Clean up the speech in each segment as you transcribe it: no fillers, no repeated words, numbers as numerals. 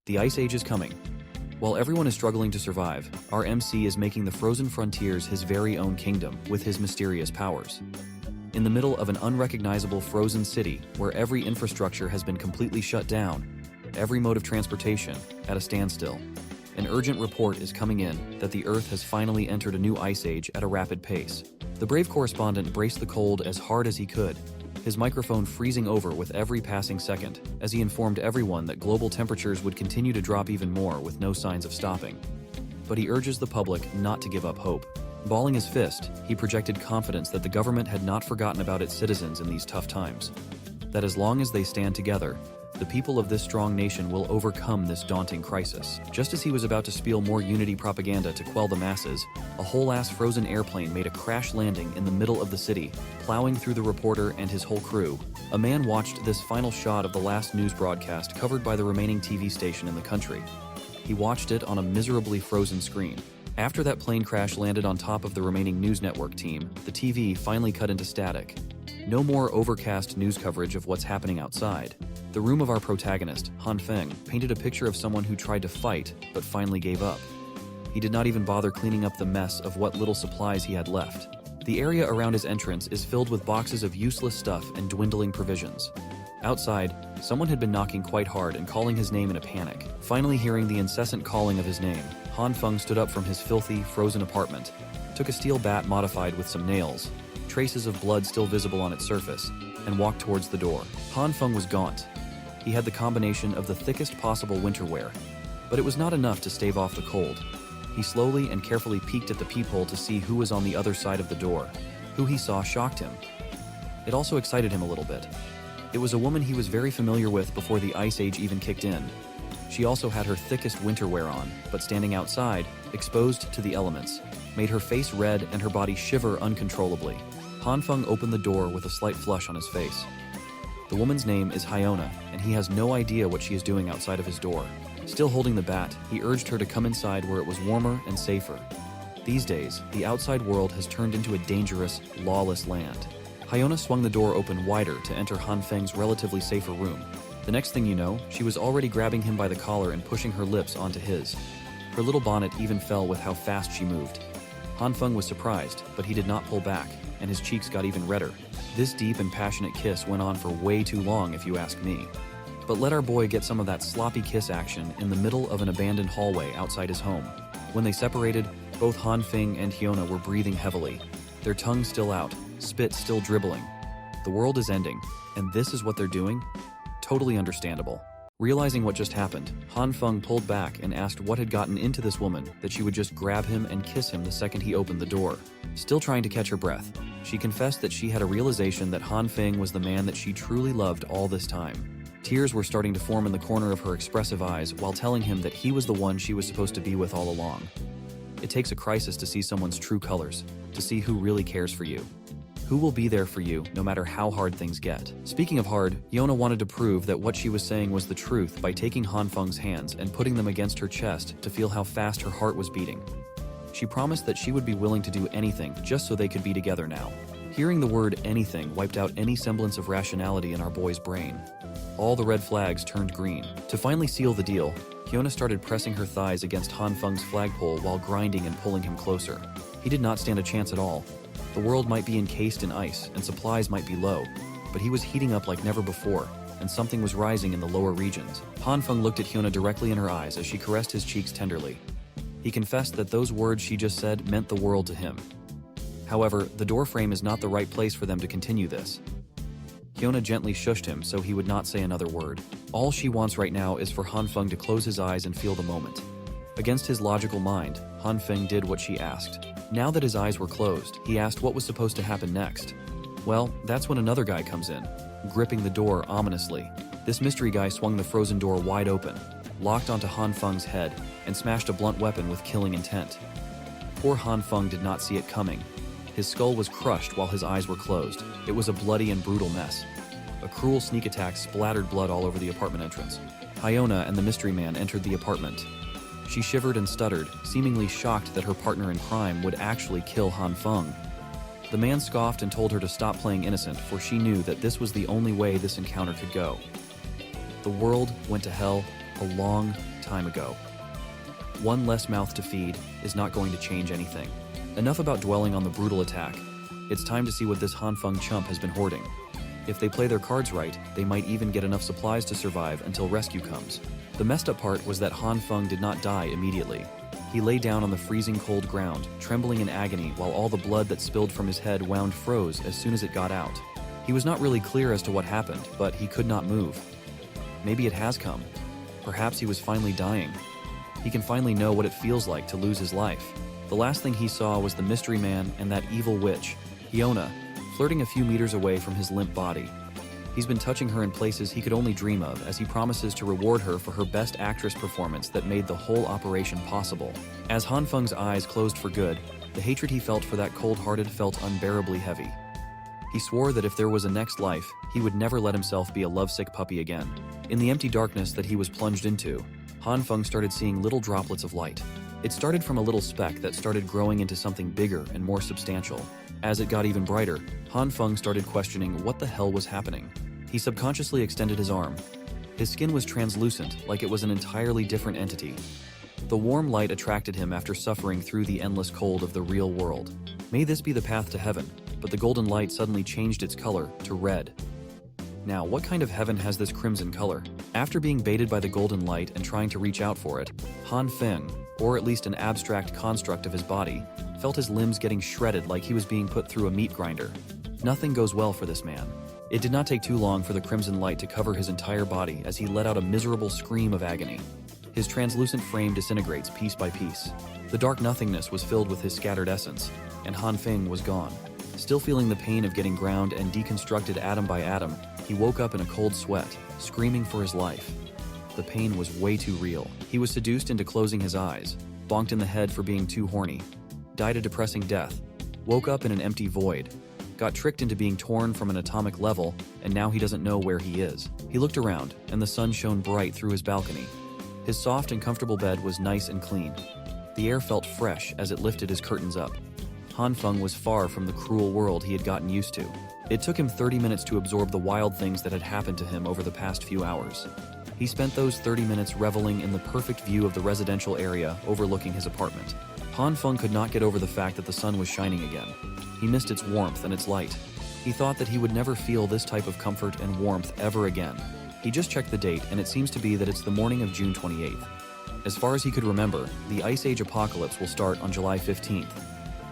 The Ice Age is coming. While everyone is struggling to survive, our MC is making the frozen frontiers his very own kingdom with his mysterious powers. In the middle of an unrecognizable frozen city where every infrastructure has been completely shut down, every mode of transportation at a standstill, an urgent report is coming in that the Earth has finally entered a new ice age at a rapid pace. The brave correspondent braced the cold as hard as he could, his microphone freezing over with every passing second as he informed everyone that global temperatures would continue to drop even more with no signs of stopping. But he urges the public not to give up hope. Balling his fist, he projected confidence that the government had not forgotten about its citizens in these tough times. That as long as they stand together, the people of this strong nation will overcome this daunting crisis. Just as he was about to spiel more unity propaganda to quell the masses, a whole-ass frozen airplane made a crash landing in the middle of the city, plowing through the reporter and his whole crew. A man watched this final shot of the last news broadcast covered by the remaining TV station in the country. He watched it on a miserably frozen screen. After that plane crash landed on top of the remaining news network team, the TV finally cut into static. No more overcast news coverage of what's happening outside. The room of our protagonist, Han Fung, painted a picture of someone who tried to fight, but finally gave up. He did not even bother cleaning up the mess of what little supplies he had left. The area around his entrance is filled with boxes of useless stuff and dwindling provisions. Outside, someone had been knocking quite hard and calling his name in a panic. Finally hearing the incessant calling of his name, Han Fung stood up from his filthy, frozen apartment, took a steel bat modified with some nails, traces of blood still visible on its surface, and walked towards the door. Han Fung was gaunt. He had the combination of the thickest possible winter wear, but it was not enough to stave off the cold. He slowly and carefully peeked at the peephole to see who was on the other side of the door. Who he saw shocked him. It also excited him a little bit. It was a woman he was very familiar with before the Ice Age even kicked in. She also had her thickest winter wear on, but standing outside, exposed to the elements, made her face red and her body shiver uncontrollably. Han Fung opened the door with a slight flush on his face. The woman's name is Hyona, and he has no idea what she is doing outside of his door. Still holding the bat, he urged her to come inside where it was warmer and safer. These days, the outside world has turned into a dangerous, lawless land. Hyona swung the door open wider to enter Han Feng's relatively safer room. The next thing you know, she was already grabbing him by the collar and pushing her lips onto his. Her little bonnet even fell with how fast she moved. Han Fung was surprised, but he did not pull back, and his cheeks got even redder. This deep and passionate kiss went on for way too long, if you ask me. But let our boy get some of that sloppy kiss action in the middle of an abandoned hallway outside his home. When they separated, both Han Feng and Hyona were breathing heavily, their tongues still out, spit still dribbling. The world is ending, and this is what they're doing? Totally understandable. Realizing what just happened, Han Fung pulled back and asked what had gotten into this woman that she would just grab him and kiss him the second he opened the door. Still trying to catch her breath, she confessed that she had a realization that Han Feng was the man that she truly loved all this time. Tears were starting to form in the corner of her expressive eyes while telling him that he was the one she was supposed to be with all along. It takes a crisis to see someone's true colors, to see who really cares for you. Who will be there for you, no matter how hard things get. Speaking of hard, Yona wanted to prove that what she was saying was the truth by taking Han Feng's hands and putting them against her chest to feel how fast her heart was beating. She promised that she would be willing to do anything just so they could be together now. Hearing the word anything wiped out any semblance of rationality in our boy's brain. All the red flags turned green. To finally seal the deal, Hyona started pressing her thighs against Han Feng's flagpole while grinding and pulling him closer. He did not stand a chance at all. The world might be encased in ice and supplies might be low, but he was heating up like never before, and something was rising in the lower regions. Han Feng looked at Hyuna directly in her eyes as she caressed his cheeks tenderly. He confessed that those words she just said meant the world to him. However, the doorframe is not the right place for them to continue this. Hyuna gently shushed him so he would not say another word. All she wants right now is for Han Feng to close his eyes and feel the moment. Against his logical mind, Han Feng did what she asked. Now that his eyes were closed, he asked what was supposed to happen next. Well, that's when another guy comes in, gripping the door ominously. This mystery guy swung the frozen door wide open, locked onto Han Feng's head, and smashed a blunt weapon with killing intent. Poor Han Feng did not see it coming. His skull was crushed while his eyes were closed. It was a bloody and brutal mess. A cruel sneak attack splattered blood all over the apartment entrance. Hyona and the mystery man entered the apartment. She shivered and stuttered, seemingly shocked that her partner in crime would actually kill Han Feng. The man scoffed and told her to stop playing innocent, for she knew that this was the only way this encounter could go. The world went to hell, a long time ago. One less mouth to feed is not going to change anything. Enough about dwelling on the brutal attack. It's time to see what this Han Fung chump has been hoarding. If they play their cards right, they might even get enough supplies to survive until rescue comes. The messed up part was that Han Fung did not die immediately. He lay down on the freezing cold ground, trembling in agony while all the blood that spilled from his head wound froze as soon as it got out. He was not really clear as to what happened, but he could not move. Maybe it has come. Perhaps he was finally dying. He can finally know what it feels like to lose his life. The last thing he saw was the mystery man and that evil witch, Hyona, flirting a few meters away from his limp body. He's been touching her in places he could only dream of as he promises to reward her for her best actress performance that made the whole operation possible. As Han Fung's eyes closed for good, the hatred he felt for that cold-hearted felt unbearably heavy. He swore that if there was a next life, he would never let himself be a lovesick puppy again. In the empty darkness that he was plunged into, Han Fung started seeing little droplets of light. It started from a little speck that started growing into something bigger and more substantial. As it got even brighter, Han Fung started questioning what the hell was happening. He subconsciously extended his arm. His skin was translucent, like it was an entirely different entity. The warm light attracted him after suffering through the endless cold of the real world. May this be the path to heaven, but the golden light suddenly changed its color to red. Now, what kind of heaven has this crimson color? After being baited by the golden light and trying to reach out for it, Han Fung, or at least an abstract construct of his body, felt his limbs getting shredded like he was being put through a meat grinder. Nothing goes well for this man. It did not take too long for the crimson light to cover his entire body as he let out a miserable scream of agony. His translucent frame disintegrates piece by piece. The dark nothingness was filled with his scattered essence, and Han Fung was gone. Still feeling the pain of getting ground and deconstructed atom by atom, he woke up in a cold sweat, screaming for his life. The pain was way too real. He was seduced into closing his eyes, bonked in the head for being too horny, died a depressing death, woke up in an empty void, got tricked into being torn from an atomic level, and now he doesn't know where he is. He looked around, and the sun shone bright through his balcony. His soft and comfortable bed was nice and clean. The air felt fresh as it lifted his curtains up. Han Fung was far from the cruel world he had gotten used to. It took him 30 minutes to absorb the wild things that had happened to him over the past few hours. He spent those 30 minutes reveling in the perfect view of the residential area overlooking his apartment. Han Fung could not get over the fact that the sun was shining again. He missed its warmth and its light. He thought that he would never feel this type of comfort and warmth ever again. He just checked the date, and it seems to be that it's the morning of June 28th. As far as he could remember, the Ice Age apocalypse will start on July 15th.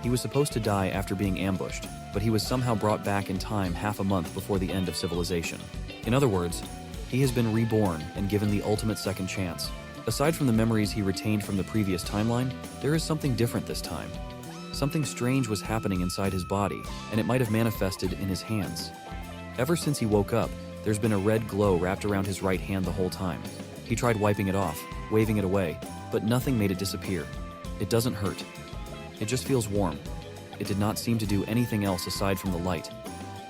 He was supposed to die after being ambushed, but he was somehow brought back in time half a month before the end of civilization. In other words, he has been reborn and given the ultimate second chance. Aside from the memories he retained from the previous timeline, there is something different this time. Something strange was happening inside his body, and it might have manifested in his hands. Ever since he woke up, there's been a red glow wrapped around his right hand the whole time. He tried wiping it off, waving it away, but nothing made it disappear. It doesn't hurt. It just feels warm. It did not seem to do anything else aside from the light,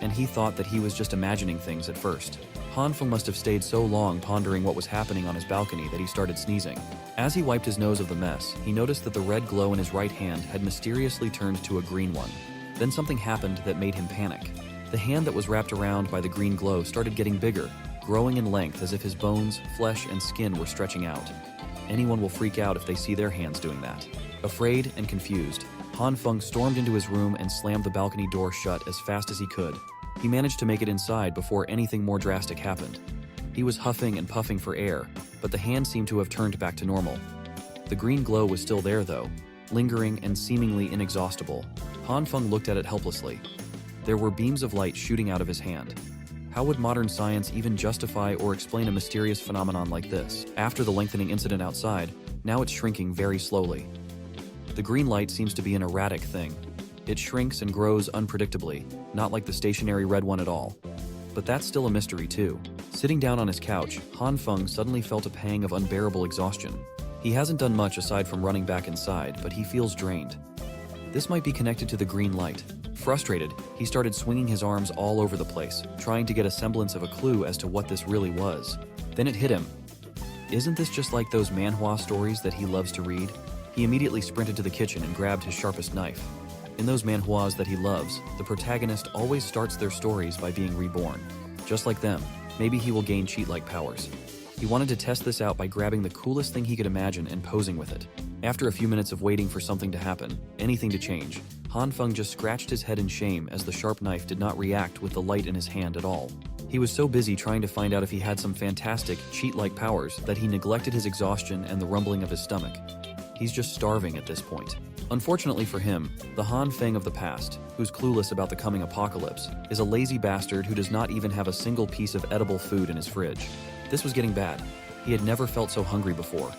and he thought that he was just imagining things at first. Han Fung must have stayed so long pondering what was happening on his balcony that he started sneezing. As he wiped his nose of the mess, he noticed that the red glow in his right hand had mysteriously turned to a green one. Then something happened that made him panic. The hand that was wrapped around by the green glow started getting bigger, growing in length as if his bones, flesh, and skin were stretching out. Anyone will freak out if they see their hands doing that. Afraid and confused, Han Fung stormed into his room and slammed the balcony door shut as fast as he could. He managed to make it inside before anything more drastic happened. He was huffing and puffing for air, but the hand seemed to have turned back to normal. The green glow was still there though, lingering and seemingly inexhaustible. Han Fung looked at it helplessly. There were beams of light shooting out of his hand. How would modern science even justify or explain a mysterious phenomenon like this? After the lengthening incident outside, now it's shrinking very slowly. The green light seems to be an erratic thing. It shrinks and grows unpredictably, not like the stationary red one at all. But that's still a mystery too. Sitting down on his couch, Han Fung suddenly felt a pang of unbearable exhaustion. He hasn't done much aside from running back inside, but he feels drained. This might be connected to the green light. Frustrated, he started swinging his arms all over the place, trying to get a semblance of a clue as to what this really was. Then it hit him. Isn't this just like those Manhwa stories that he loves to read? He immediately sprinted to the kitchen and grabbed his sharpest knife. In those manhwas that he loves, the protagonist always starts their stories by being reborn. Just like them, maybe he will gain cheat-like powers. He wanted to test this out by grabbing the coolest thing he could imagine and posing with it. After a few minutes of waiting for something to happen, anything to change, Han Fung just scratched his head in shame as the sharp knife did not react with the light in his hand at all. He was so busy trying to find out if he had some fantastic, cheat-like powers that he neglected his exhaustion and the rumbling of his stomach. He's just starving at this point. Unfortunately for him, the Han Fung of the past, who's clueless about the coming apocalypse, is a lazy bastard who does not even have a single piece of edible food in his fridge. This was getting bad. He had never felt so hungry before.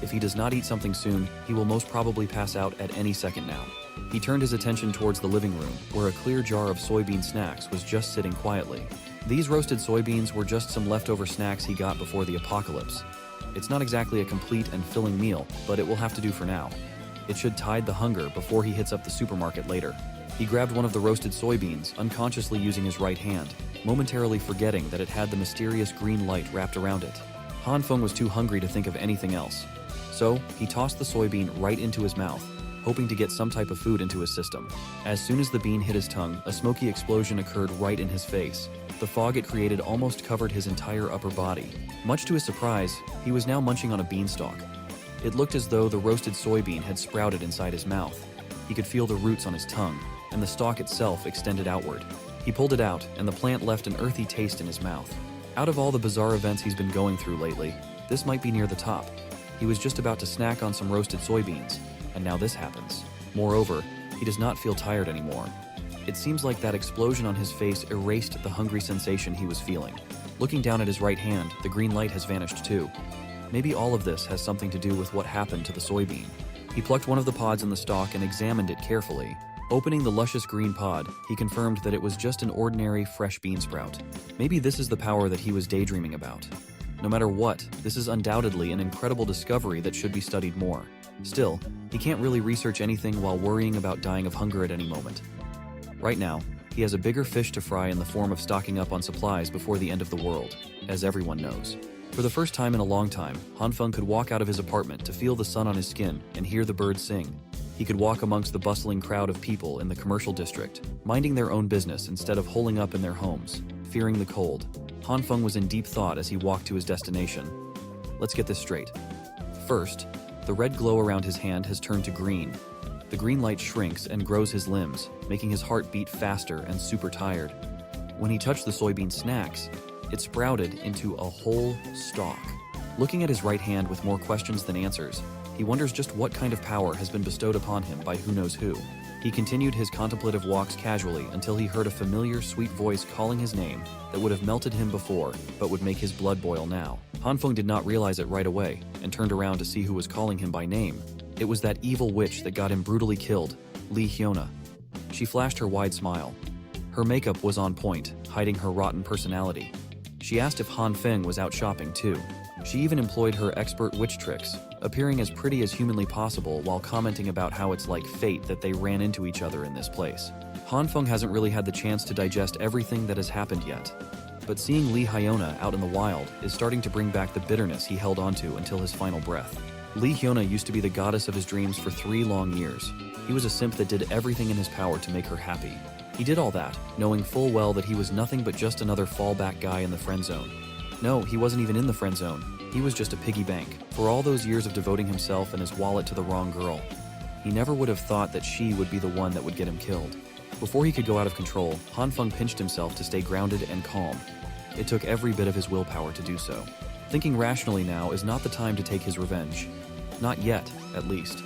If he does not eat something soon, he will most probably pass out at any second now. He turned his attention towards the living room, where a clear jar of soybean snacks was just sitting quietly. These roasted soybeans were just some leftover snacks he got before the apocalypse. It's not exactly a complete and filling meal, but it will have to do for now. It should tide the hunger before he hits up the supermarket later. He grabbed one of the roasted soybeans, unconsciously using his right hand, momentarily forgetting that it had the mysterious green light wrapped around it. Han Fung was too hungry to think of anything else. So, he tossed the soybean right into his mouth, hoping to get some type of food into his system. As soon as the bean hit his tongue, a smoky explosion occurred right in his face. The fog it created almost covered his entire upper body. Much to his surprise, he was now munching on a beanstalk. It looked as though the roasted soybean had sprouted inside his mouth. He could feel the roots on his tongue, and the stalk itself extended outward. He pulled it out, and the plant left an earthy taste in his mouth. Out of all the bizarre events he's been going through lately, this might be near the top. He was just about to snack on some roasted soybeans, and now this happens. Moreover, he does not feel tired anymore. It seems like that explosion on his face erased the hungry sensation he was feeling. Looking down at his right hand, the green light has vanished too. Maybe all of this has something to do with what happened to the soybean. He plucked one of the pods in the stalk and examined it carefully. Opening the luscious green pod, he confirmed that it was just an ordinary fresh bean sprout. Maybe this is the power that he was daydreaming about. No matter what, this is undoubtedly an incredible discovery that should be studied more. Still, he can't really research anything while worrying about dying of hunger at any moment. Right now, he has a bigger fish to fry in the form of stocking up on supplies before the end of the world, as everyone knows. For the first time in a long time, Han Fung could walk out of his apartment to feel the sun on his skin and hear the birds sing. He could walk amongst the bustling crowd of people in the commercial district, minding their own business instead of holing up in their homes, fearing the cold. Han Fung was in deep thought as he walked to his destination. Let's get this straight. First, the red glow around his hand has turned to green. The green light shrinks and grows his limbs, making his heart beat faster and super tired. When he touched the soybean snacks, it sprouted into a whole stalk. Looking at his right hand with more questions than answers, he wonders just what kind of power has been bestowed upon him by who knows who. He continued his contemplative walks casually until he heard a familiar, sweet voice calling his name that would have melted him before, but would make his blood boil now. Han Fung did not realize it right away, and turned around to see who was calling him by name. It was that evil witch that got him brutally killed, Lee Hyuna. She flashed her wide smile. Her makeup was on point, hiding her rotten personality. She asked if Han Fung was out shopping too. She even employed her expert witch tricks, appearing as pretty as humanly possible while commenting about how it's like fate that they ran into each other in this place. Han Fung hasn't really had the chance to digest everything that has happened yet, but seeing Lee Hyuna out in the wild is starting to bring back the bitterness he held onto until his final breath. Lee Hyuna used to be the goddess of his dreams for 3 long years. He was a simp that did everything in his power to make her happy. He did all that, knowing full well that he was nothing but just another fallback guy in the friend zone. No, he wasn't even in the friend zone. He was just a piggy bank for all those years of devoting himself and his wallet to the wrong girl. He never would have thought that she would be the one that would get him killed. Before he could go out of control, Han Fung pinched himself to stay grounded and calm. It took every bit of his willpower to do so. Thinking rationally now is not the time to take his revenge. Not yet, at least.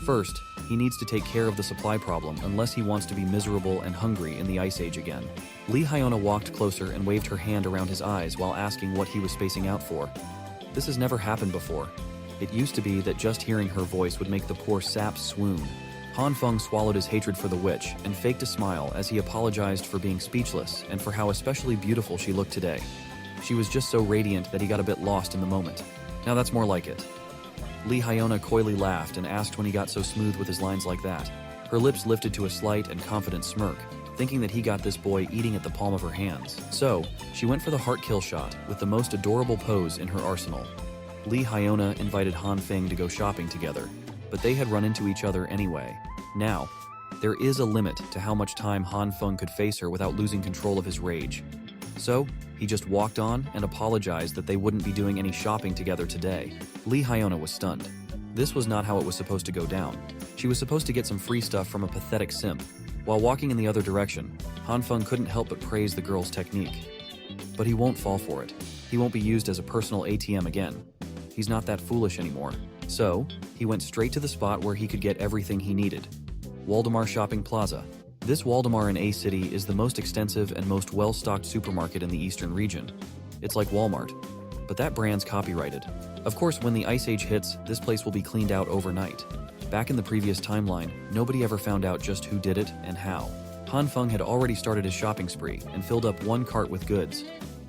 First, he needs to take care of the supply problem unless he wants to be miserable and hungry in the Ice Age again. Lee Hyuna walked closer and waved her hand around his eyes while asking what he was spacing out for. This has never happened before. It used to be that just hearing her voice would make the poor sap swoon. Han Fung swallowed his hatred for the witch and faked a smile as he apologized for being speechless and for how especially beautiful she looked today. She was just so radiant that he got a bit lost in the moment. Now that's more like it. Lee Hyuna coyly laughed and asked when he got so smooth with his lines like that. Her lips lifted to a slight and confident smirk, thinking that he got this boy eating at the palm of her hands. So, she went for the heart kill shot with the most adorable pose in her arsenal. Lee Hyuna invited Han Fung to go shopping together, but they had run into each other anyway. Now, there is a limit to how much time Han Fung could face her without losing control of his rage. So, he just walked on and apologized that they wouldn't be doing any shopping together today. Lee Hyuna was stunned. This was not how it was supposed to go down. She was supposed to get some free stuff from a pathetic simp. While walking in the other direction, Han Fung couldn't help but praise the girl's technique. But he won't fall for it. He won't be used as a personal ATM again. He's not that foolish anymore. So, he went straight to the spot where he could get everything he needed. Waldemar Shopping Plaza. This Waldemar in A City is the most extensive and most well-stocked supermarket in the eastern region. It's like Walmart, but that brand's copyrighted. Of course, when the Ice Age hits, this place will be cleaned out overnight. Back in the previous timeline, nobody ever found out just who did it and how. Han Fung had already started his shopping spree and filled up one cart with goods.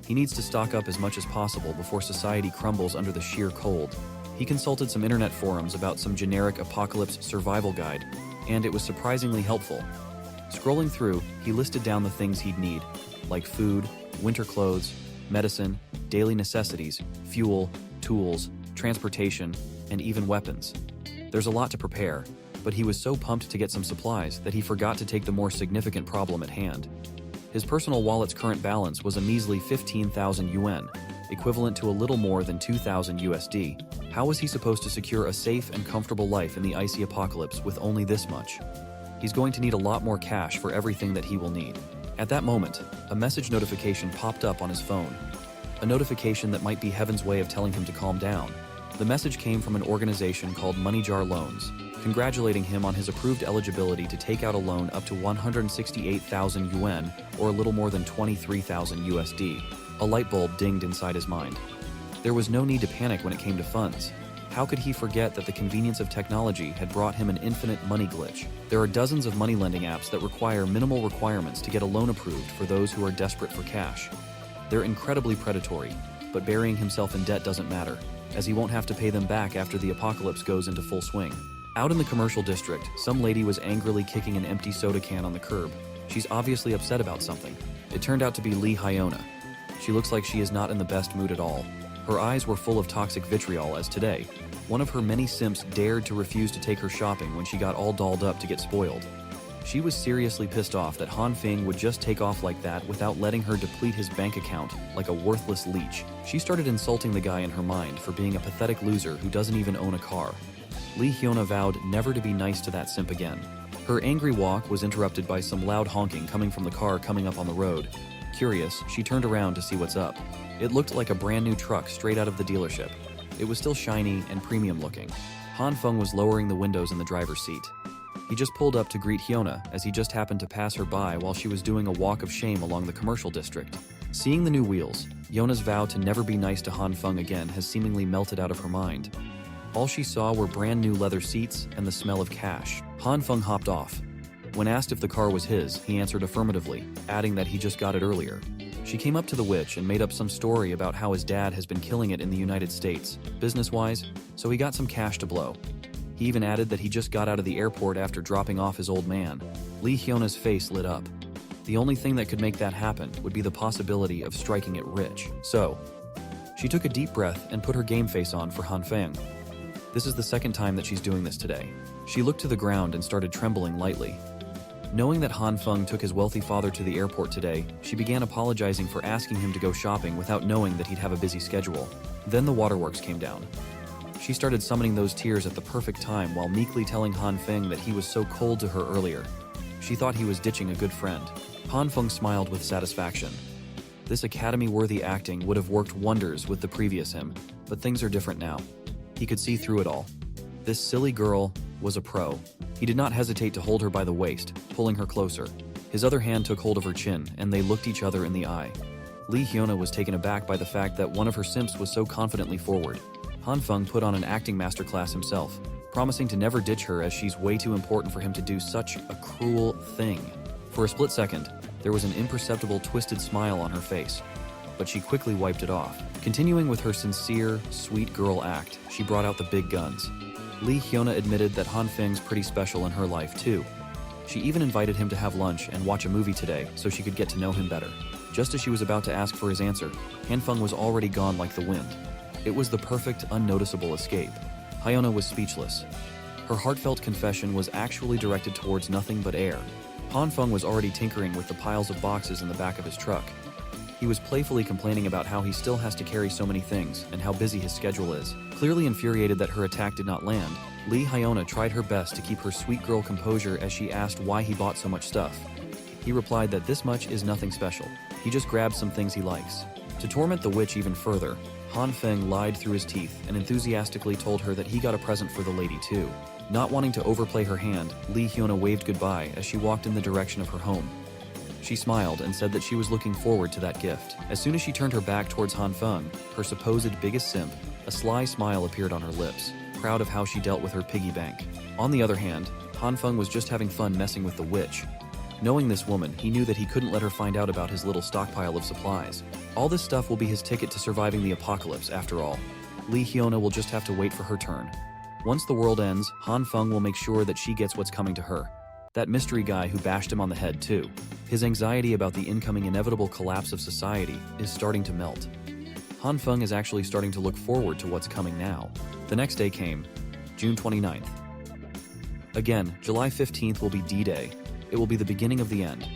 He needs to stock up as much as possible before society crumbles under the sheer cold. He consulted some internet forums about some generic apocalypse survival guide, and it was surprisingly helpful. Scrolling through, he listed down the things he'd need, like food, winter clothes, medicine, daily necessities, fuel, tools, transportation, and even weapons. There's a lot to prepare, but he was so pumped to get some supplies that he forgot to take the more significant problem at hand. His personal wallet's current balance was a measly 15,000 yuan, equivalent to a little more than 2,000 USD. How was he supposed to secure a safe and comfortable life in the icy apocalypse with only this much? He's going to need a lot more cash for everything that he will need. At that moment, a message notification popped up on his phone. A notification that might be heaven's way of telling him to calm down. The message came from an organization called Money Jar Loans, congratulating him on his approved eligibility to take out a loan up to 168,000 yuan, or a little more than 23,000 USD. A light bulb dinged inside his mind. There was no need to panic when it came to funds. How could he forget that the convenience of technology had brought him an infinite money glitch? There are dozens of money lending apps that require minimal requirements to get a loan approved for those who are desperate for cash. They're incredibly predatory, but burying himself in debt doesn't matter, as he won't have to pay them back after the apocalypse goes into full swing. Out in the commercial district, some lady was angrily kicking an empty soda can on the curb. She's obviously upset about something. It turned out to be Lee Hyuna. She looks like she is not in the best mood at all. Her eyes were full of toxic vitriol as today, one of her many simps dared to refuse to take her shopping when she got all dolled up to get spoiled. She was seriously pissed off that Han Fung would just take off like that without letting her deplete his bank account like a worthless leech. She started insulting the guy in her mind for being a pathetic loser who doesn't even own a car. Lee Hyuna vowed never to be nice to that simp again. Her angry walk was interrupted by some loud honking coming from the car coming up on the road. Curious, she turned around to see what's up. It looked like a brand new truck straight out of the dealership. It was still shiny and premium looking. Han Fung was lowering the windows in the driver's seat. He just pulled up to greet Hyuna as he just happened to pass her by while she was doing a walk of shame along the commercial district. Seeing the new wheels, Hyona's vow to never be nice to Han Fung again has seemingly melted out of her mind. All she saw were brand new leather seats and the smell of cash. Han Fung hopped off. When asked if the car was his, he answered affirmatively, adding that he just got it earlier. She came up to the witch and made up some story about how his dad has been killing it in the United States, business-wise, so he got some cash to blow. He even added that he just got out of the airport after dropping off his old man. Lee Hyona's face lit up. The only thing that could make that happen would be the possibility of striking it rich. So, she took a deep breath and put her game face on for Han Fung. This is the second time that she's doing this today. She looked to the ground and started trembling lightly. Knowing that Han Fung took his wealthy father to the airport today, she began apologizing for asking him to go shopping without knowing that he'd have a busy schedule. Then the waterworks came down. She started summoning those tears at the perfect time while meekly telling Han Fung that he was so cold to her earlier. She thought he was ditching a good friend. Han Fung smiled with satisfaction. This Academy-worthy acting would have worked wonders with the previous him, but things are different now. He could see through it all. This silly girl was a pro. He did not hesitate to hold her by the waist, pulling her closer. His other hand took hold of her chin, and they looked each other in the eye. Lee Hyuna was taken aback by the fact that one of her simps was so confidently forward. Han Fung put on an acting masterclass himself, promising to never ditch her as she's way too important for him to do such a cruel thing. For a split second, there was an imperceptible twisted smile on her face, but she quickly wiped it off. Continuing with her sincere, sweet girl act, she brought out the big guns. Lee Hyuna admitted that Han Fung's pretty special in her life too. She even invited him to have lunch and watch a movie today so she could get to know him better. Just as she was about to ask for his answer, Han Fung was already gone like the wind. It was the perfect, unnoticeable escape. Hyuna was speechless. Her heartfelt confession was actually directed towards nothing but air. Han Fung was already tinkering with the piles of boxes in the back of his truck. He was playfully complaining about how he still has to carry so many things and how busy his schedule is. Clearly infuriated that her attack did not land, Lee Hyuna tried her best to keep her sweet girl composure as she asked why he bought so much stuff. He replied that this much is nothing special. He just grabbed some things he likes. To torment the witch even further, Han Fung lied through his teeth and enthusiastically told her that he got a present for the lady too. Not wanting to overplay her hand, Lee Hyuna waved goodbye as she walked in the direction of her home. She smiled and said that she was looking forward to that gift. As soon as she turned her back towards Han Fung, her supposed biggest simp, a sly smile appeared on her lips, proud of how she dealt with her piggy bank. On the other hand, Han Fung was just having fun messing with the witch. Knowing this woman, he knew that he couldn't let her find out about his little stockpile of supplies. All this stuff will be his ticket to surviving the apocalypse, after all. Lee Hyuna will just have to wait for her turn. Once the world ends, Han Fung will make sure that she gets what's coming to her. That mystery guy who bashed him on the head too. His anxiety about the incoming inevitable collapse of society is starting to melt. Han Fung is actually starting to look forward to what's coming now. The next day came, June 29th. Again, July 15th will be D-Day. It will be the beginning of the end.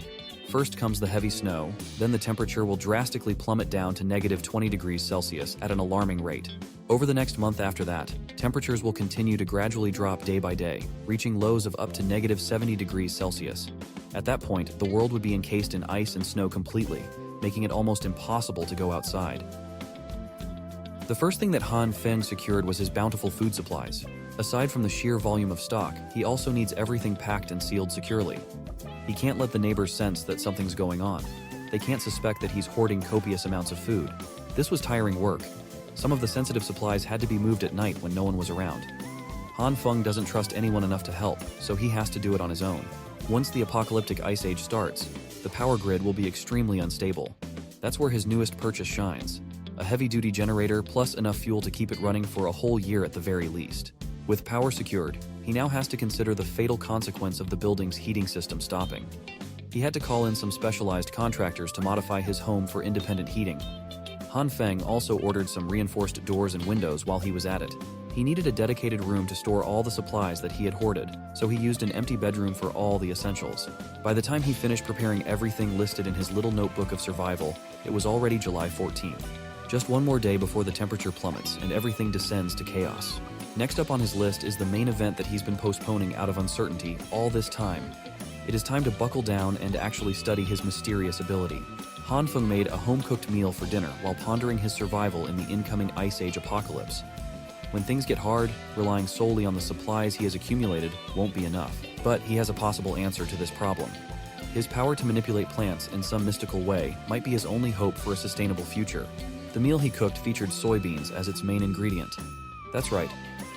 First comes the heavy snow, then the temperature will drastically plummet down to -20 degrees Celsius at an alarming rate. Over the next month after that, temperatures will continue to gradually drop day by day, reaching lows of up to -70 degrees Celsius. At that point, the world would be encased in ice and snow completely, making it almost impossible to go outside. The first thing that Han Fung secured was his bountiful food supplies. Aside from the sheer volume of stock, he also needs everything packed and sealed securely. He can't let the neighbors sense that something's going on. They can't suspect that he's hoarding copious amounts of food. This was tiring work. Some of the sensitive supplies had to be moved at night when no one was around. Han Fung doesn't trust anyone enough to help, so he has to do it on his own. Once the apocalyptic ice age starts, the power grid will be extremely unstable. That's where his newest purchase shines. A heavy-duty generator plus enough fuel to keep it running for a whole year at the very least. With power secured, he now has to consider the fatal consequence of the building's heating system stopping. He had to call in some specialized contractors to modify his home for independent heating. Han Fung also ordered some reinforced doors and windows while he was at it. He needed a dedicated room to store all the supplies that he had hoarded, so he used an empty bedroom for all the essentials. By the time he finished preparing everything listed in his little notebook of survival, it was already July 14th. Just one more day before the temperature plummets and everything descends to chaos. Next up on his list is the main event that he's been postponing out of uncertainty all this time. It is time to buckle down and actually study his mysterious ability. Han Fung made a home-cooked meal for dinner while pondering his survival in the incoming Ice Age apocalypse. When things get hard, relying solely on the supplies he has accumulated won't be enough. But he has a possible answer to this problem. His power to manipulate plants in some mystical way might be his only hope for a sustainable future. The meal he cooked featured soybeans as its main ingredient. That's right,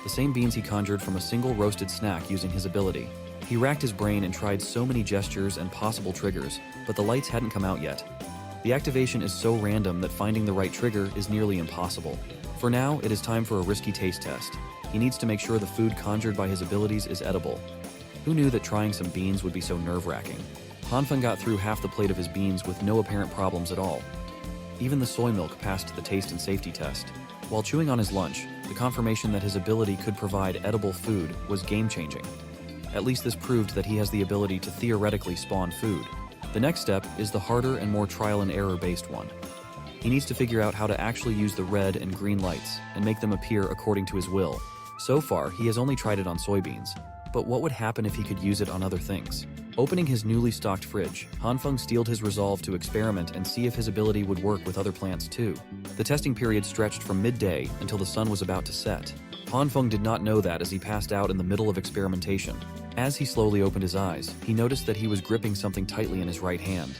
the same beans he conjured from a single roasted snack using his ability. He racked his brain and tried so many gestures and possible triggers, but the lights hadn't come out yet. The activation is so random that finding the right trigger is nearly impossible. For now, it is time for a risky taste test. He needs to make sure the food conjured by his abilities is edible. Who knew that trying some beans would be so nerve-wracking? Han Fung got through half the plate of his beans with no apparent problems at all. Even the soy milk passed the taste and safety test. While chewing on his lunch, the confirmation that his ability could provide edible food was game-changing. At least this proved that he has the ability to theoretically spawn food. The next step is the harder and more trial-and-error-based one. He needs to figure out how to actually use the red and green lights and make them appear according to his will. So far, he has only tried it on soybeans. But what would happen if he could use it on other things? Opening his newly stocked fridge, Han Fung steeled his resolve to experiment and see if his ability would work with other plants too. The testing period stretched from midday until the sun was about to set. Han Fung did not know that as he passed out in the middle of experimentation. As he slowly opened his eyes, he noticed that he was gripping something tightly in his right hand.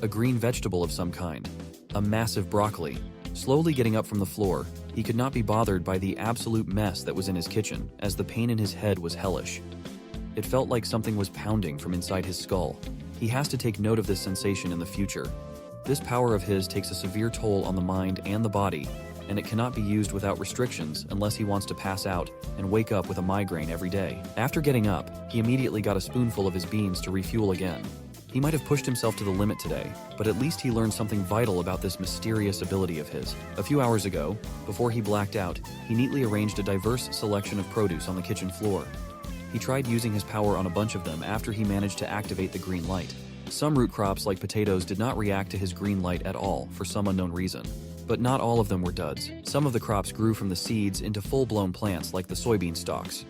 A green vegetable of some kind. A massive broccoli. Slowly getting up from the floor, he could not be bothered by the absolute mess that was in his kitchen, as the pain in his head was hellish. It felt like something was pounding from inside his skull. He has to take note of this sensation in the future. This power of his takes a severe toll on the mind and the body, and it cannot be used without restrictions unless he wants to pass out and wake up with a migraine every day. After getting up, he immediately got a spoonful of his beans to refuel again. He might have pushed himself to the limit today, but at least he learned something vital about this mysterious ability of his. A few hours ago, before he blacked out, he neatly arranged a diverse selection of produce on the kitchen floor. He tried using his power on a bunch of them after he managed to activate the green light. Some root crops like potatoes did not react to his green light at all for some unknown reason. But not all of them were duds. Some of the crops grew from the seeds into full-blown plants like the soybean stalks.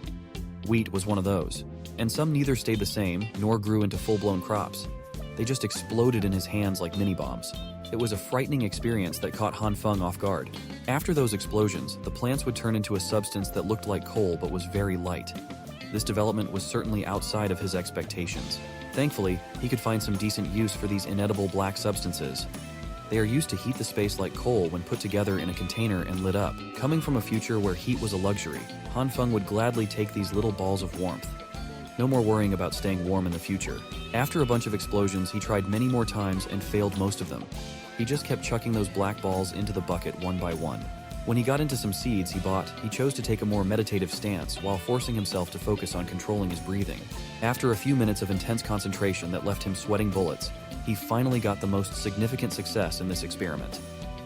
Wheat was one of those. And some neither stayed the same nor grew into full-blown crops. They just exploded in his hands like mini-bombs. It was a frightening experience that caught Han Fung off guard. After those explosions, the plants would turn into a substance that looked like coal but was very light. This development was certainly outside of his expectations. Thankfully, he could find some decent use for these inedible black substances. They are used to heat the space like coal when put together in a container and lit up. Coming from a future where heat was a luxury, Han Fung would gladly take these little balls of warmth. No more worrying about staying warm in the future. After a bunch of explosions, he tried many more times and failed most of them. He just kept chucking those black balls into the bucket one by one. When he got into some seeds he bought, he chose to take a more meditative stance while forcing himself to focus on controlling his breathing. After a few minutes of intense concentration that left him sweating bullets, he finally got the most significant success in this experiment.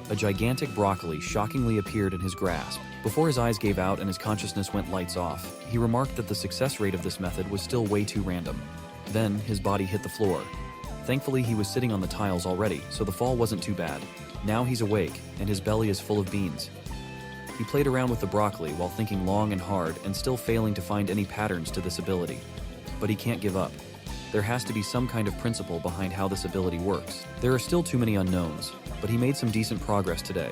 A gigantic broccoli shockingly appeared in his grasp. Before his eyes gave out and his consciousness went lights off, he remarked that the success rate of this method was still way too random. Then his body hit the floor. Thankfully, he was sitting on the tiles already, so the fall wasn't too bad. Now he's awake, and his belly is full of beans. He played around with the broccoli while thinking long and hard and still failing to find any patterns to this ability. But he can't give up. There has to be some kind of principle behind how this ability works. There are still too many unknowns, but he made some decent progress today.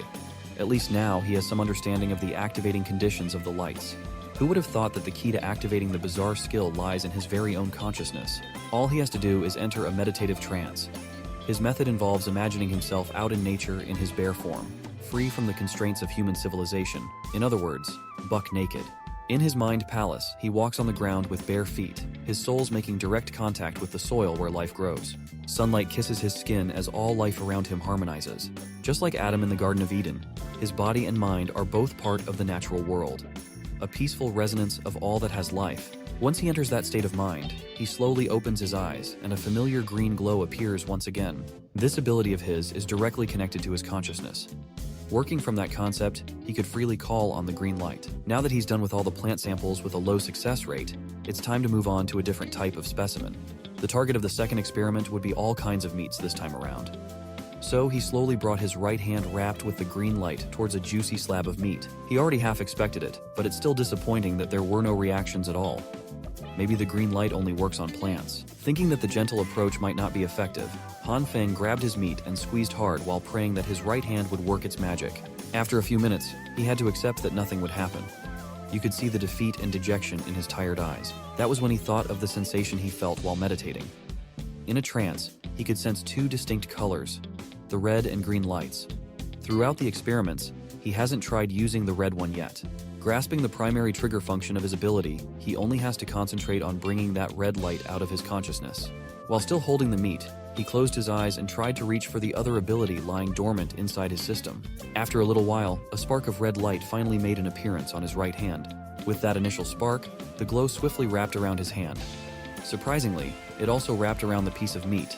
At least now he has some understanding of the activating conditions of the lights. Who would have thought that the key to activating the bizarre skill lies in his very own consciousness? All he has to do is enter a meditative trance. His method involves imagining himself out in nature in his bare form, free from the constraints of human civilization. In other words, buck naked. In his mind palace, he walks on the ground with bare feet, his soles making direct contact with the soil where life grows. Sunlight kisses his skin as all life around him harmonizes. Just like Adam in the Garden of Eden, his body and mind are both part of the natural world, a peaceful resonance of all that has life. Once he enters that state of mind, he slowly opens his eyes and a familiar green glow appears once again. This ability of his is directly connected to his consciousness. Working from that concept, he could freely call on the green light. Now that he's done with all the plant samples with a low success rate, it's time to move on to a different type of specimen. The target of the second experiment would be all kinds of meats this time around. So he slowly brought his right hand wrapped with the green light towards a juicy slab of meat. He already half expected it, but it's still disappointing that there were no reactions at all. Maybe the green light only works on plants. Thinking that the gentle approach might not be effective, Han Fung grabbed his meat and squeezed hard while praying that his right hand would work its magic. After a few minutes, he had to accept that nothing would happen. You could see the defeat and dejection in his tired eyes. That was when he thought of the sensation he felt while meditating. In a trance, he could sense two distinct colors, the red and green lights. Throughout the experiments, he hasn't tried using the red one yet. Grasping the primary trigger function of his ability, he only has to concentrate on bringing that red light out of his consciousness. While still holding the meat, he closed his eyes and tried to reach for the other ability lying dormant inside his system. After a little while, a spark of red light finally made an appearance on his right hand. With that initial spark, the glow swiftly wrapped around his hand. Surprisingly, it also wrapped around the piece of meat.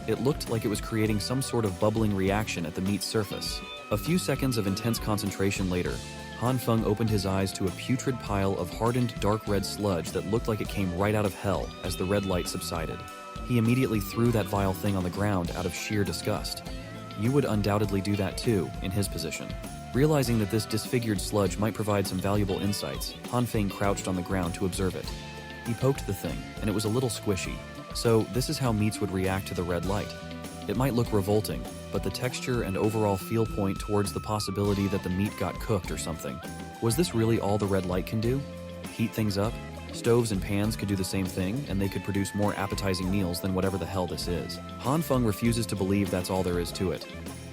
It looked like it was creating some sort of bubbling reaction at the meat's surface. A few seconds of intense concentration later, Han Fung opened his eyes to a putrid pile of hardened dark red sludge that looked like it came right out of hell as the red light subsided. He immediately threw that vile thing on the ground out of sheer disgust. You would undoubtedly do that too, in his position. Realizing that this disfigured sludge might provide some valuable insights, Han Fung crouched on the ground to observe it. He poked the thing, and it was a little squishy. So this is how meats would react to the red light. It might look revolting, but the texture and overall feel point towards the possibility that the meat got cooked or something. Was this really all the red light can do? Heat things up? Stoves and pans could do the same thing, and they could produce more appetizing meals than whatever the hell this is. Han Fung refuses to believe that's all there is to it.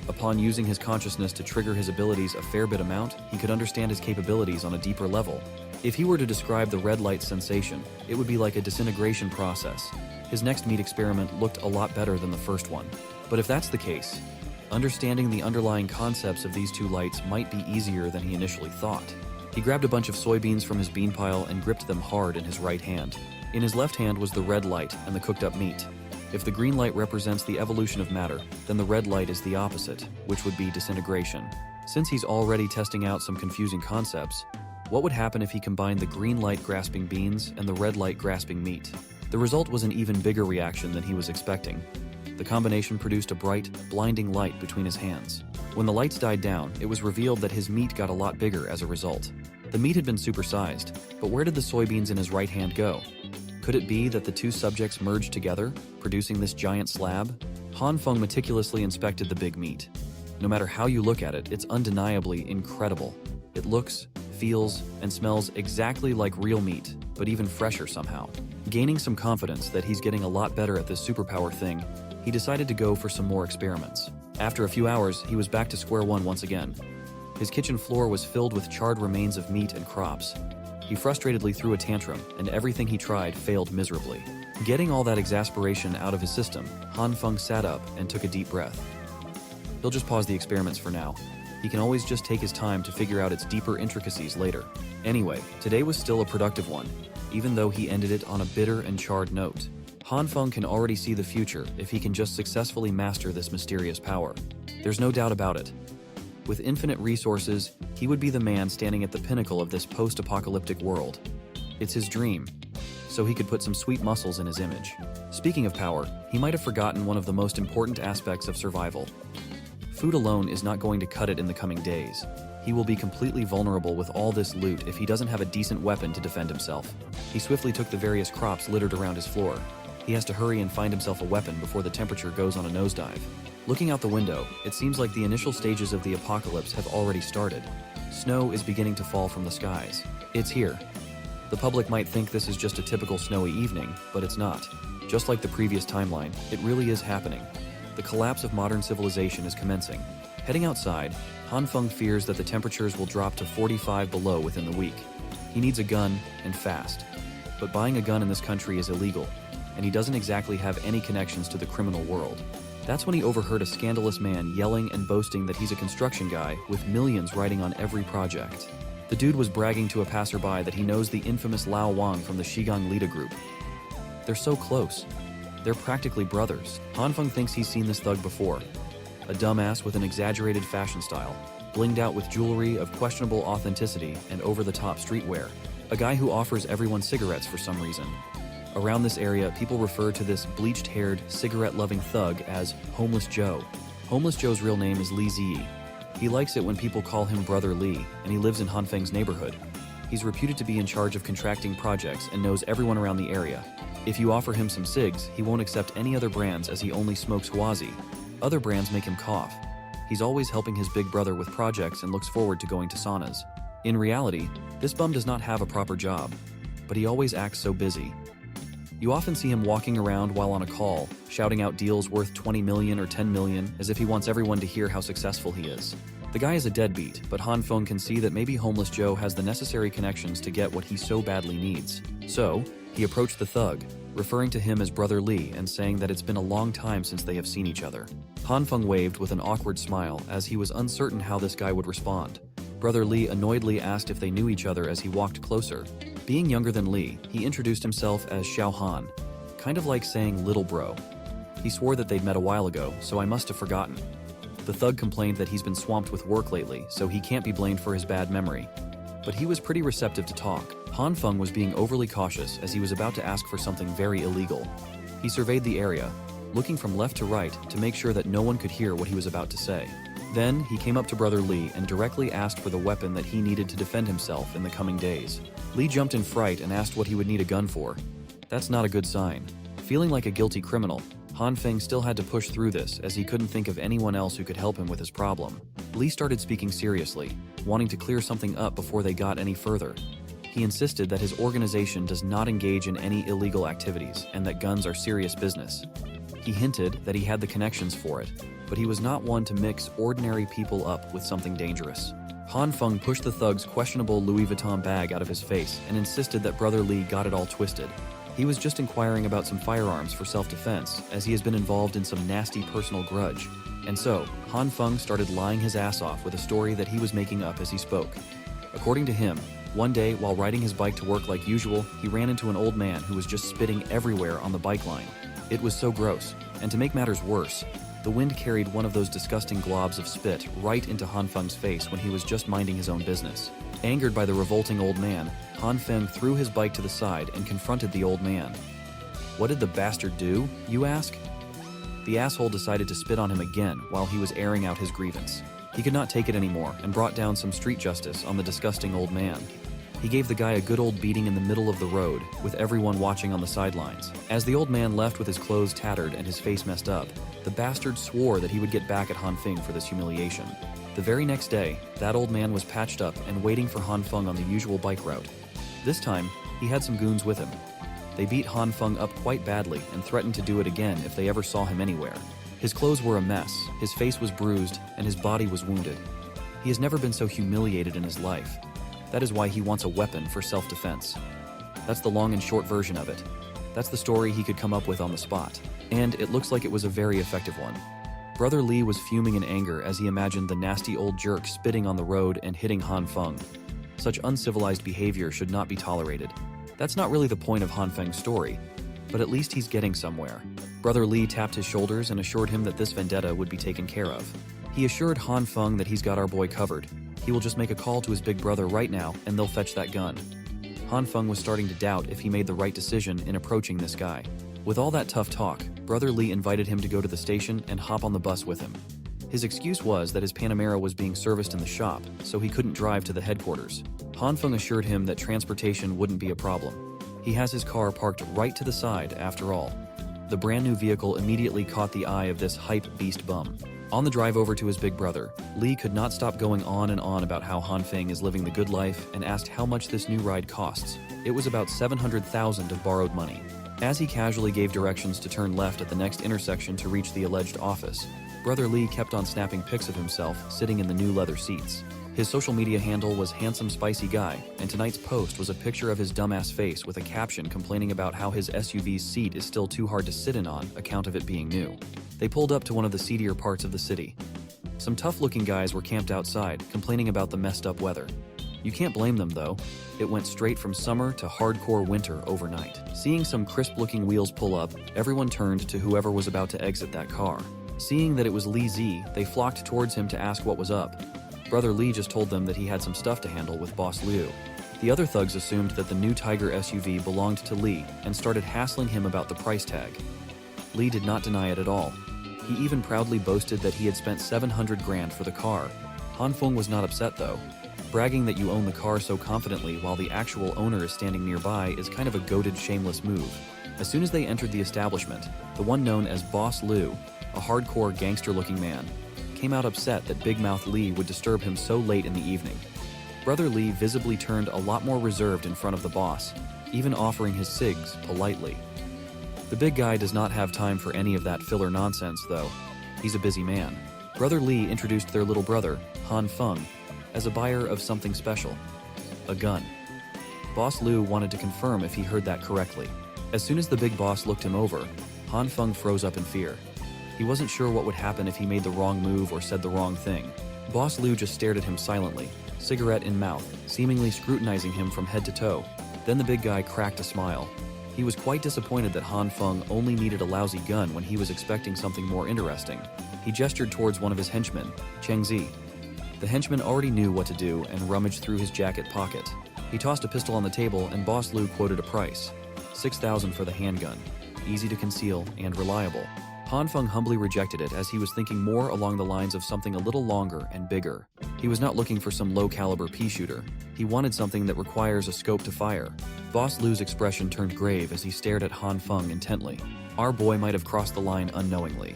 Upon using his consciousness to trigger his abilities a fair bit amount, he could understand his capabilities on a deeper level. If he were to describe the red light sensation, it would be like a disintegration process. His next meat experiment looked a lot better than the first one. But if that's the case, understanding the underlying concepts of these two lights might be easier than he initially thought. He grabbed a bunch of soybeans from his bean pile and gripped them hard in his right hand. In his left hand was the red light and the cooked up meat. If the green light represents the evolution of matter, then the red light is the opposite, which would be disintegration. Since he's already testing out some confusing concepts, what would happen if he combined the green light grasping beans and the red light grasping meat? The result was an even bigger reaction than he was expecting. The combination produced a bright, blinding light between his hands. When the lights died down, it was revealed that his meat got a lot bigger as a result. The meat had been supersized, but where did the soybeans in his right hand go? Could it be that the two subjects merged together, producing this giant slab? Han Fung meticulously inspected the big meat. No matter how you look at it, it's undeniably incredible. It looks, feels, and smells exactly like real meat, but even fresher somehow. Gaining some confidence that he's getting a lot better at this superpower thing, he decided to go for some more experiments. After a few hours, he was back to square one once again. His kitchen floor was filled with charred remains of meat and crops. He frustratedly threw a tantrum, and everything he tried failed miserably. Getting all that exasperation out of his system, Han Fung sat up and took a deep breath. He'll just pause the experiments for now. He can always just take his time to figure out its deeper intricacies later. Anyway, today was still a productive one, even though he ended it on a bitter and charred note. Han Fung can already see the future if he can just successfully master this mysterious power. There's no doubt about it. With infinite resources, he would be the man standing at the pinnacle of this post-apocalyptic world. It's his dream, so he could put some sweet muscles in his image. Speaking of power, he might have forgotten one of the most important aspects of survival. Food alone is not going to cut it in the coming days. He will be completely vulnerable with all this loot if he doesn't have a decent weapon to defend himself. He swiftly took the various crops littered around his floor. He has to hurry and find himself a weapon before the temperature goes on a nosedive. Looking out the window, it seems like the initial stages of the apocalypse have already started. Snow is beginning to fall from the skies. It's here. The public might think this is just a typical snowy evening, but it's not. Just like the previous timeline, it really is happening. The collapse of modern civilization is commencing. Heading outside, Han Fung fears that the temperatures will drop to 45 below within the week. He needs a gun, and fast. But buying a gun in this country is illegal, and he doesn't exactly have any connections to the criminal world. That's when he overheard a scandalous man yelling and boasting that he's a construction guy with millions riding on every project. The dude was bragging to a passerby that he knows the infamous Lao Wang from the Shigang Lida group. They're so close. They're practically brothers. Han Fung thinks he's seen this thug before. A dumbass with an exaggerated fashion style, blinged out with jewelry of questionable authenticity and over-the-top streetwear. A guy who offers everyone cigarettes for some reason. Around this area, people refer to this bleached-haired, cigarette-loving thug as Homeless Joe. Homeless Joe's real name is Li Ziyi. He likes it when people call him Brother Li, and he lives in Han Feng's neighborhood. He's reputed to be in charge of contracting projects and knows everyone around the area. If you offer him some cigs, he won't accept any other brands as he only smokes Huazi. Other brands make him cough. He's always helping his big brother with projects and looks forward to going to saunas. In reality, this bum does not have a proper job, but he always acts so busy. You often see him walking around while on a call, shouting out deals worth 20 million or 10 million as if he wants everyone to hear how successful he is. The guy is a deadbeat, but Han Fung can see that maybe Homeless Joe has the necessary connections to get what he so badly needs. So, he approached the thug, referring to him as Brother Li and saying that it's been a long time since they have seen each other. Han Fung waved with an awkward smile as he was uncertain how this guy would respond. Brother Li annoyedly asked if they knew each other as he walked closer. Being younger than Li, he introduced himself as Xiao Han, kind of like saying little bro. He swore that they'd met a while ago, so I must have forgotten. The thug complained that he's been swamped with work lately, so he can't be blamed for his bad memory. But he was pretty receptive to talk. Han Fung was being overly cautious as he was about to ask for something very illegal. He surveyed the area, looking from left to right to make sure that no one could hear what he was about to say. Then, he came up to Brother Li and directly asked for the weapon that he needed to defend himself in the coming days. Li jumped in fright and asked what he would need a gun for. That's not a good sign. Feeling like a guilty criminal, Han Feng still had to push through this as he couldn't think of anyone else who could help him with his problem. Li started speaking seriously, wanting to clear something up before they got any further. He insisted that his organization does not engage in any illegal activities and that guns are serious business. He hinted that he had the connections for it, but he was not one to mix ordinary people up with something dangerous. Han Fung pushed the thug's questionable Louis Vuitton bag out of his face and insisted that Brother Li got it all twisted. He was just inquiring about some firearms for self-defense, as he has been involved in some nasty personal grudge. And so, Han Fung started lying his ass off with a story that he was making up as he spoke. According to him, one day, while riding his bike to work like usual, he ran into an old man who was just spitting everywhere on the bike line. It was so gross, and to make matters worse, the wind carried one of those disgusting globs of spit right into Han Feng's face when he was just minding his own business. Angered by the revolting old man, Han Feng threw his bike to the side and confronted the old man. What did the bastard do, you ask? The asshole decided to spit on him again while he was airing out his grievance. He could not take it anymore and brought down some street justice on the disgusting old man. He gave the guy a good old beating in the middle of the road, with everyone watching on the sidelines. As the old man left with his clothes tattered and his face messed up, the bastard swore that he would get back at Han Fung for this humiliation. The very next day, that old man was patched up and waiting for Han Fung on the usual bike route. This time, he had some goons with him. They beat Han Fung up quite badly and threatened to do it again if they ever saw him anywhere. His clothes were a mess, his face was bruised, and his body was wounded. He has never been so humiliated in his life. That is why he wants a weapon for self-defense. That's the long and short version of it. That's the story he could come up with on the spot. And it looks like it was a very effective one. Brother Lee was fuming in anger as he imagined the nasty old jerk spitting on the road and hitting Han Fung. Such uncivilized behavior should not be tolerated. That's not really the point of Han Feng's story, but at least he's getting somewhere. Brother Lee tapped his shoulders and assured him that this vendetta would be taken care of. He assured Han Fung that he's got our boy covered. He will just make a call to his big brother right now and they'll fetch that gun. Han Fung was starting to doubt if he made the right decision in approaching this guy. With all that tough talk, Brother Lee invited him to go to the station and hop on the bus with him. His excuse was that his Panamera was being serviced in the shop, so he couldn't drive to the headquarters. Han Fung assured him that transportation wouldn't be a problem. He has his car parked right to the side, after all. The brand new vehicle immediately caught the eye of this hype beast bum. On the drive over to his big brother, Lee could not stop going on and on about how Han Fung is living the good life and asked how much this new ride costs. It was about 700,000 of borrowed money. As he casually gave directions to turn left at the next intersection to reach the alleged office, Brother Lee kept on snapping pics of himself sitting in the new leather seats. His social media handle was Handsome Spicy Guy, and tonight's post was a picture of his dumbass face with a caption complaining about how his SUV's seat is still too hard to sit in on account of it being new. They pulled up to one of the seedier parts of the city. Some tough-looking guys were camped outside, complaining about the messed up weather. You can't blame them, though. It went straight from summer to hardcore winter overnight. Seeing some crisp-looking wheels pull up, everyone turned to whoever was about to exit that car. Seeing that it was Lee Z, they flocked towards him to ask what was up. Brother Lee just told them that he had some stuff to handle with Boss Liu. The other thugs assumed that the new Tiger SUV belonged to Lee and started hassling him about the price tag. Lee did not deny it at all. He even proudly boasted that he had spent 700 grand for the car. Han Fung was not upset though. Bragging that you own the car so confidently while the actual owner is standing nearby is kind of a goated, shameless move. As soon as they entered the establishment, the one known as Boss Liu, a hardcore gangster-looking man, came out upset that Big Mouth Lee would disturb him so late in the evening. Brother Lee visibly turned a lot more reserved in front of the boss, even offering his cigs politely. The big guy does not have time for any of that filler nonsense, though. He's a busy man. Brother Lee introduced their little brother, Han Fung, as a buyer of something special, a gun. Boss Liu wanted to confirm if he heard that correctly. As soon as the big boss looked him over, Han Fung froze up in fear. He wasn't sure what would happen if he made the wrong move or said the wrong thing. Boss Liu just stared at him silently, cigarette in mouth, seemingly scrutinizing him from head to toe. Then the big guy cracked a smile. He was quite disappointed that Han Fung only needed a lousy gun when he was expecting something more interesting. He gestured towards one of his henchmen, Cheng Zi. The henchman already knew what to do and rummaged through his jacket pocket. He tossed a pistol on the table and Boss Liu quoted a price. 6,000 for the handgun. Easy to conceal and reliable. Han Fung humbly rejected it as he was thinking more along the lines of something a little longer and bigger. He was not looking for some low-caliber pea shooter. He wanted something that requires a scope to fire. Boss Liu's expression turned grave as he stared at Han Fung intently. Our boy might have crossed the line unknowingly.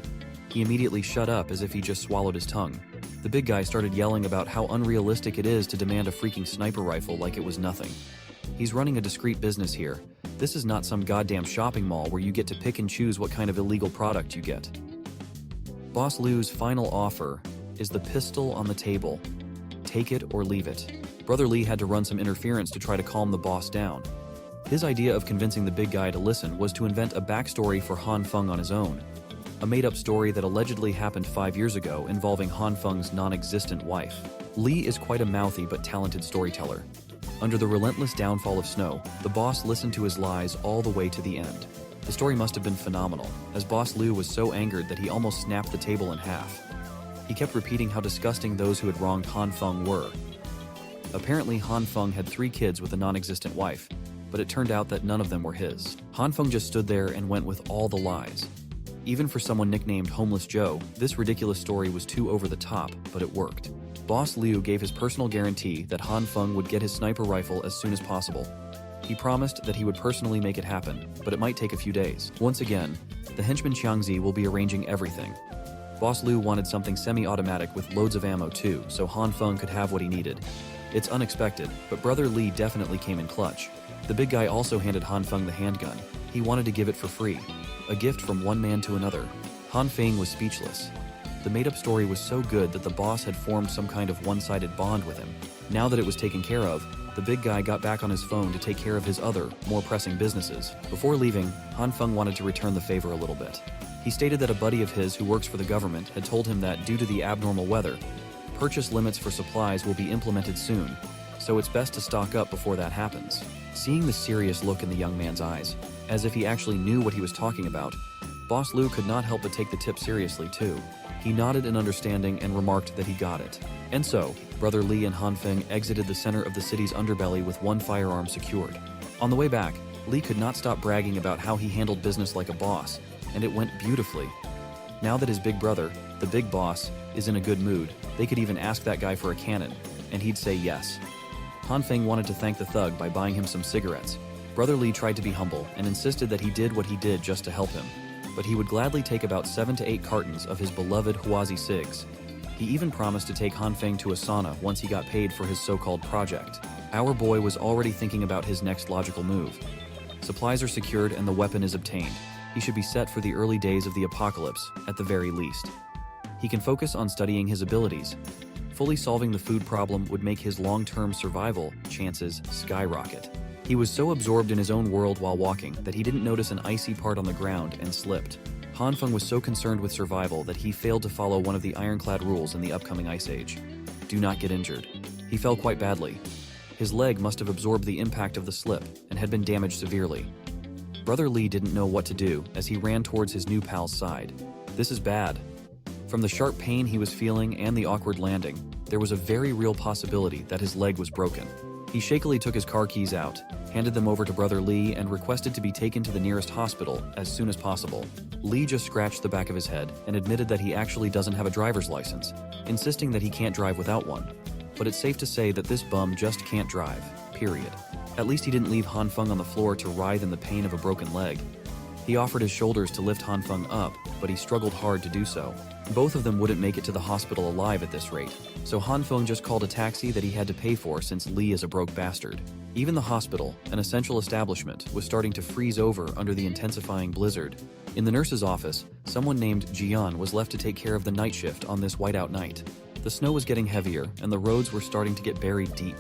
He immediately shut up as if he just swallowed his tongue. The big guy started yelling about how unrealistic it is to demand a freaking sniper rifle like it was nothing. He's running a discreet business here. This is not some goddamn shopping mall where you get to pick and choose what kind of illegal product you get. Boss Liu's final offer is the pistol on the table. Take it or leave it. Brother Lee had to run some interference to try to calm the boss down. His idea of convincing the big guy to listen was to invent a backstory for Han Fung on his own. A made-up story that allegedly happened 5 years ago involving Han Fung's non-existent wife. Lee is quite a mouthy but talented storyteller. Under the relentless downfall of snow, the boss listened to his lies all the way to the end. The story must have been phenomenal, as Boss Liu was so angered that he almost snapped the table in half. He kept repeating how disgusting those who had wronged Han Fung were. Apparently, Han Fung had 3 kids with a non-existent wife, but it turned out that none of them were his. Han Fung just stood there and went with all the lies. Even for someone nicknamed Homeless Joe, this ridiculous story was too over the top, but it worked. Boss Liu gave his personal guarantee that Han Fung would get his sniper rifle as soon as possible. He promised that he would personally make it happen, but it might take a few days. Once again, the henchman Xiangzi will be arranging everything. Boss Liu wanted something semi-automatic with loads of ammo too, so Han Fung could have what he needed. It's unexpected, but Brother Li definitely came in clutch. The big guy also handed Han Fung the handgun. He wanted to give it for free. A gift from one man to another. Han Fung was speechless. The made-up story was so good that the boss had formed some kind of one-sided bond with him. Now that it was taken care of, the big guy got back on his phone to take care of his other, more pressing businesses. Before leaving, Han Fung wanted to return the favor a little bit. He stated that a buddy of his who works for the government had told him that due to the abnormal weather, purchase limits for supplies will be implemented soon, so it's best to stock up before that happens. Seeing the serious look in the young man's eyes, as if he actually knew what he was talking about, Boss Liu could not help but take the tip seriously too. He nodded in understanding and remarked that he got it. And so, Brother Li and Han Fung exited the center of the city's underbelly with one firearm secured. On the way back, Li could not stop bragging about how he handled business like a boss, and it went beautifully. Now that his big brother, the big boss, is in a good mood, they could even ask that guy for a cannon, and he'd say yes. Han Fung wanted to thank the thug by buying him some cigarettes. Brother Li tried to be humble and insisted that he did what he did just to help him, but he would gladly take about 7 to 8 cartons of his beloved Huazi cigs. He even promised to take Han Fung to a sauna once he got paid for his so-called project. Our boy was already thinking about his next logical move. Supplies are secured and the weapon is obtained. He should be set for the early days of the apocalypse, at the very least. He can focus on studying his abilities. Fully solving the food problem would make his long-term survival chances skyrocket. He was so absorbed in his own world while walking that he didn't notice an icy part on the ground and slipped. Han Fung was so concerned with survival that he failed to follow one of the ironclad rules in the upcoming ice age. Do not get injured. He fell quite badly. His leg must have absorbed the impact of the slip and had been damaged severely. Brother Li didn't know what to do as he ran towards his new pal's side. This is bad. From the sharp pain he was feeling and the awkward landing, there was a very real possibility that his leg was broken. He shakily took his car keys out, handed them over to Brother Li, and requested to be taken to the nearest hospital as soon as possible. Li just scratched the back of his head and admitted that he actually doesn't have a driver's license, insisting that he can't drive without one. But it's safe to say that this bum just can't drive, period. At least he didn't leave Han Fung on the floor to writhe in the pain of a broken leg. He offered his shoulders to lift Han Fung up, but he struggled hard to do so. Both of them wouldn't make it to the hospital alive at this rate, so Han Fung just called a taxi that he had to pay for since Li is a broke bastard. Even the hospital, an essential establishment, was starting to freeze over under the intensifying blizzard. In the nurse's office, someone named Jian was left to take care of the night shift on this whiteout night. The snow was getting heavier, and the roads were starting to get buried deep.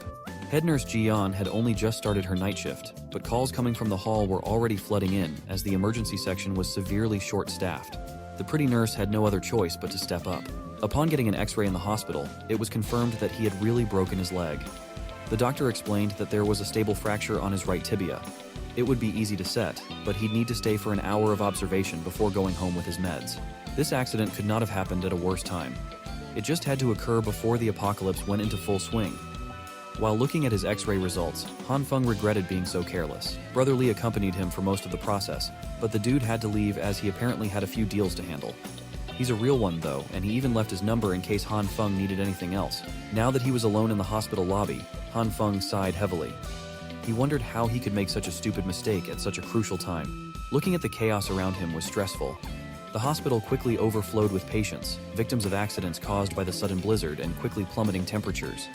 Head nurse Jian had only just started her night shift, but calls coming from the hall were already flooding in as the emergency section was severely short-staffed. The pretty nurse had no other choice but to step up. Upon getting an x-ray in the hospital, it was confirmed that he had really broken his leg. The doctor explained that there was a stable fracture on his right tibia. It would be easy to set, but he'd need to stay for an hour of observation before going home with his meds. This accident could not have happened at a worse time. It just had to occur before the apocalypse went into full swing. While looking at his x-ray results, Han Fung regretted being so careless. Brother Li accompanied him for most of the process, but the dude had to leave as he apparently had a few deals to handle. He's a real one though, and he even left his number in case Han Fung needed anything else. Now that he was alone in the hospital lobby, Han Fung sighed heavily. He wondered how he could make such a stupid mistake at such a crucial time. Looking at the chaos around him was stressful. The hospital quickly overflowed with patients, victims of accidents caused by the sudden blizzard and quickly plummeting temperatures.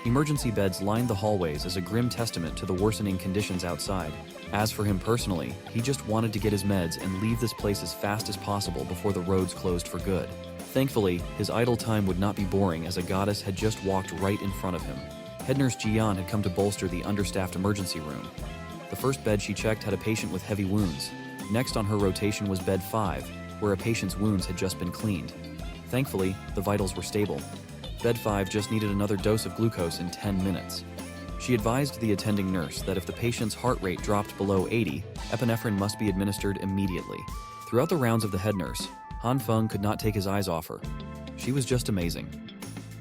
Emergency beds lined the hallways as a grim testament to the worsening conditions outside. As for him personally, he just wanted to get his meds and leave this place as fast as possible before the roads closed for good. Thankfully, his idle time would not be boring as a goddess had just walked right in front of him. Head nurse Jian had come to bolster the understaffed emergency room. The first bed she checked had a patient with heavy wounds. Next on her rotation was bed 5, where a patient's wounds had just been cleaned. Thankfully, the vitals were stable. Bed 5 just needed another dose of glucose in 10 minutes. She advised the attending nurse that if the patient's heart rate dropped below 80, epinephrine must be administered immediately. Throughout the rounds of the head nurse, Han Fung could not take his eyes off her. She was just amazing.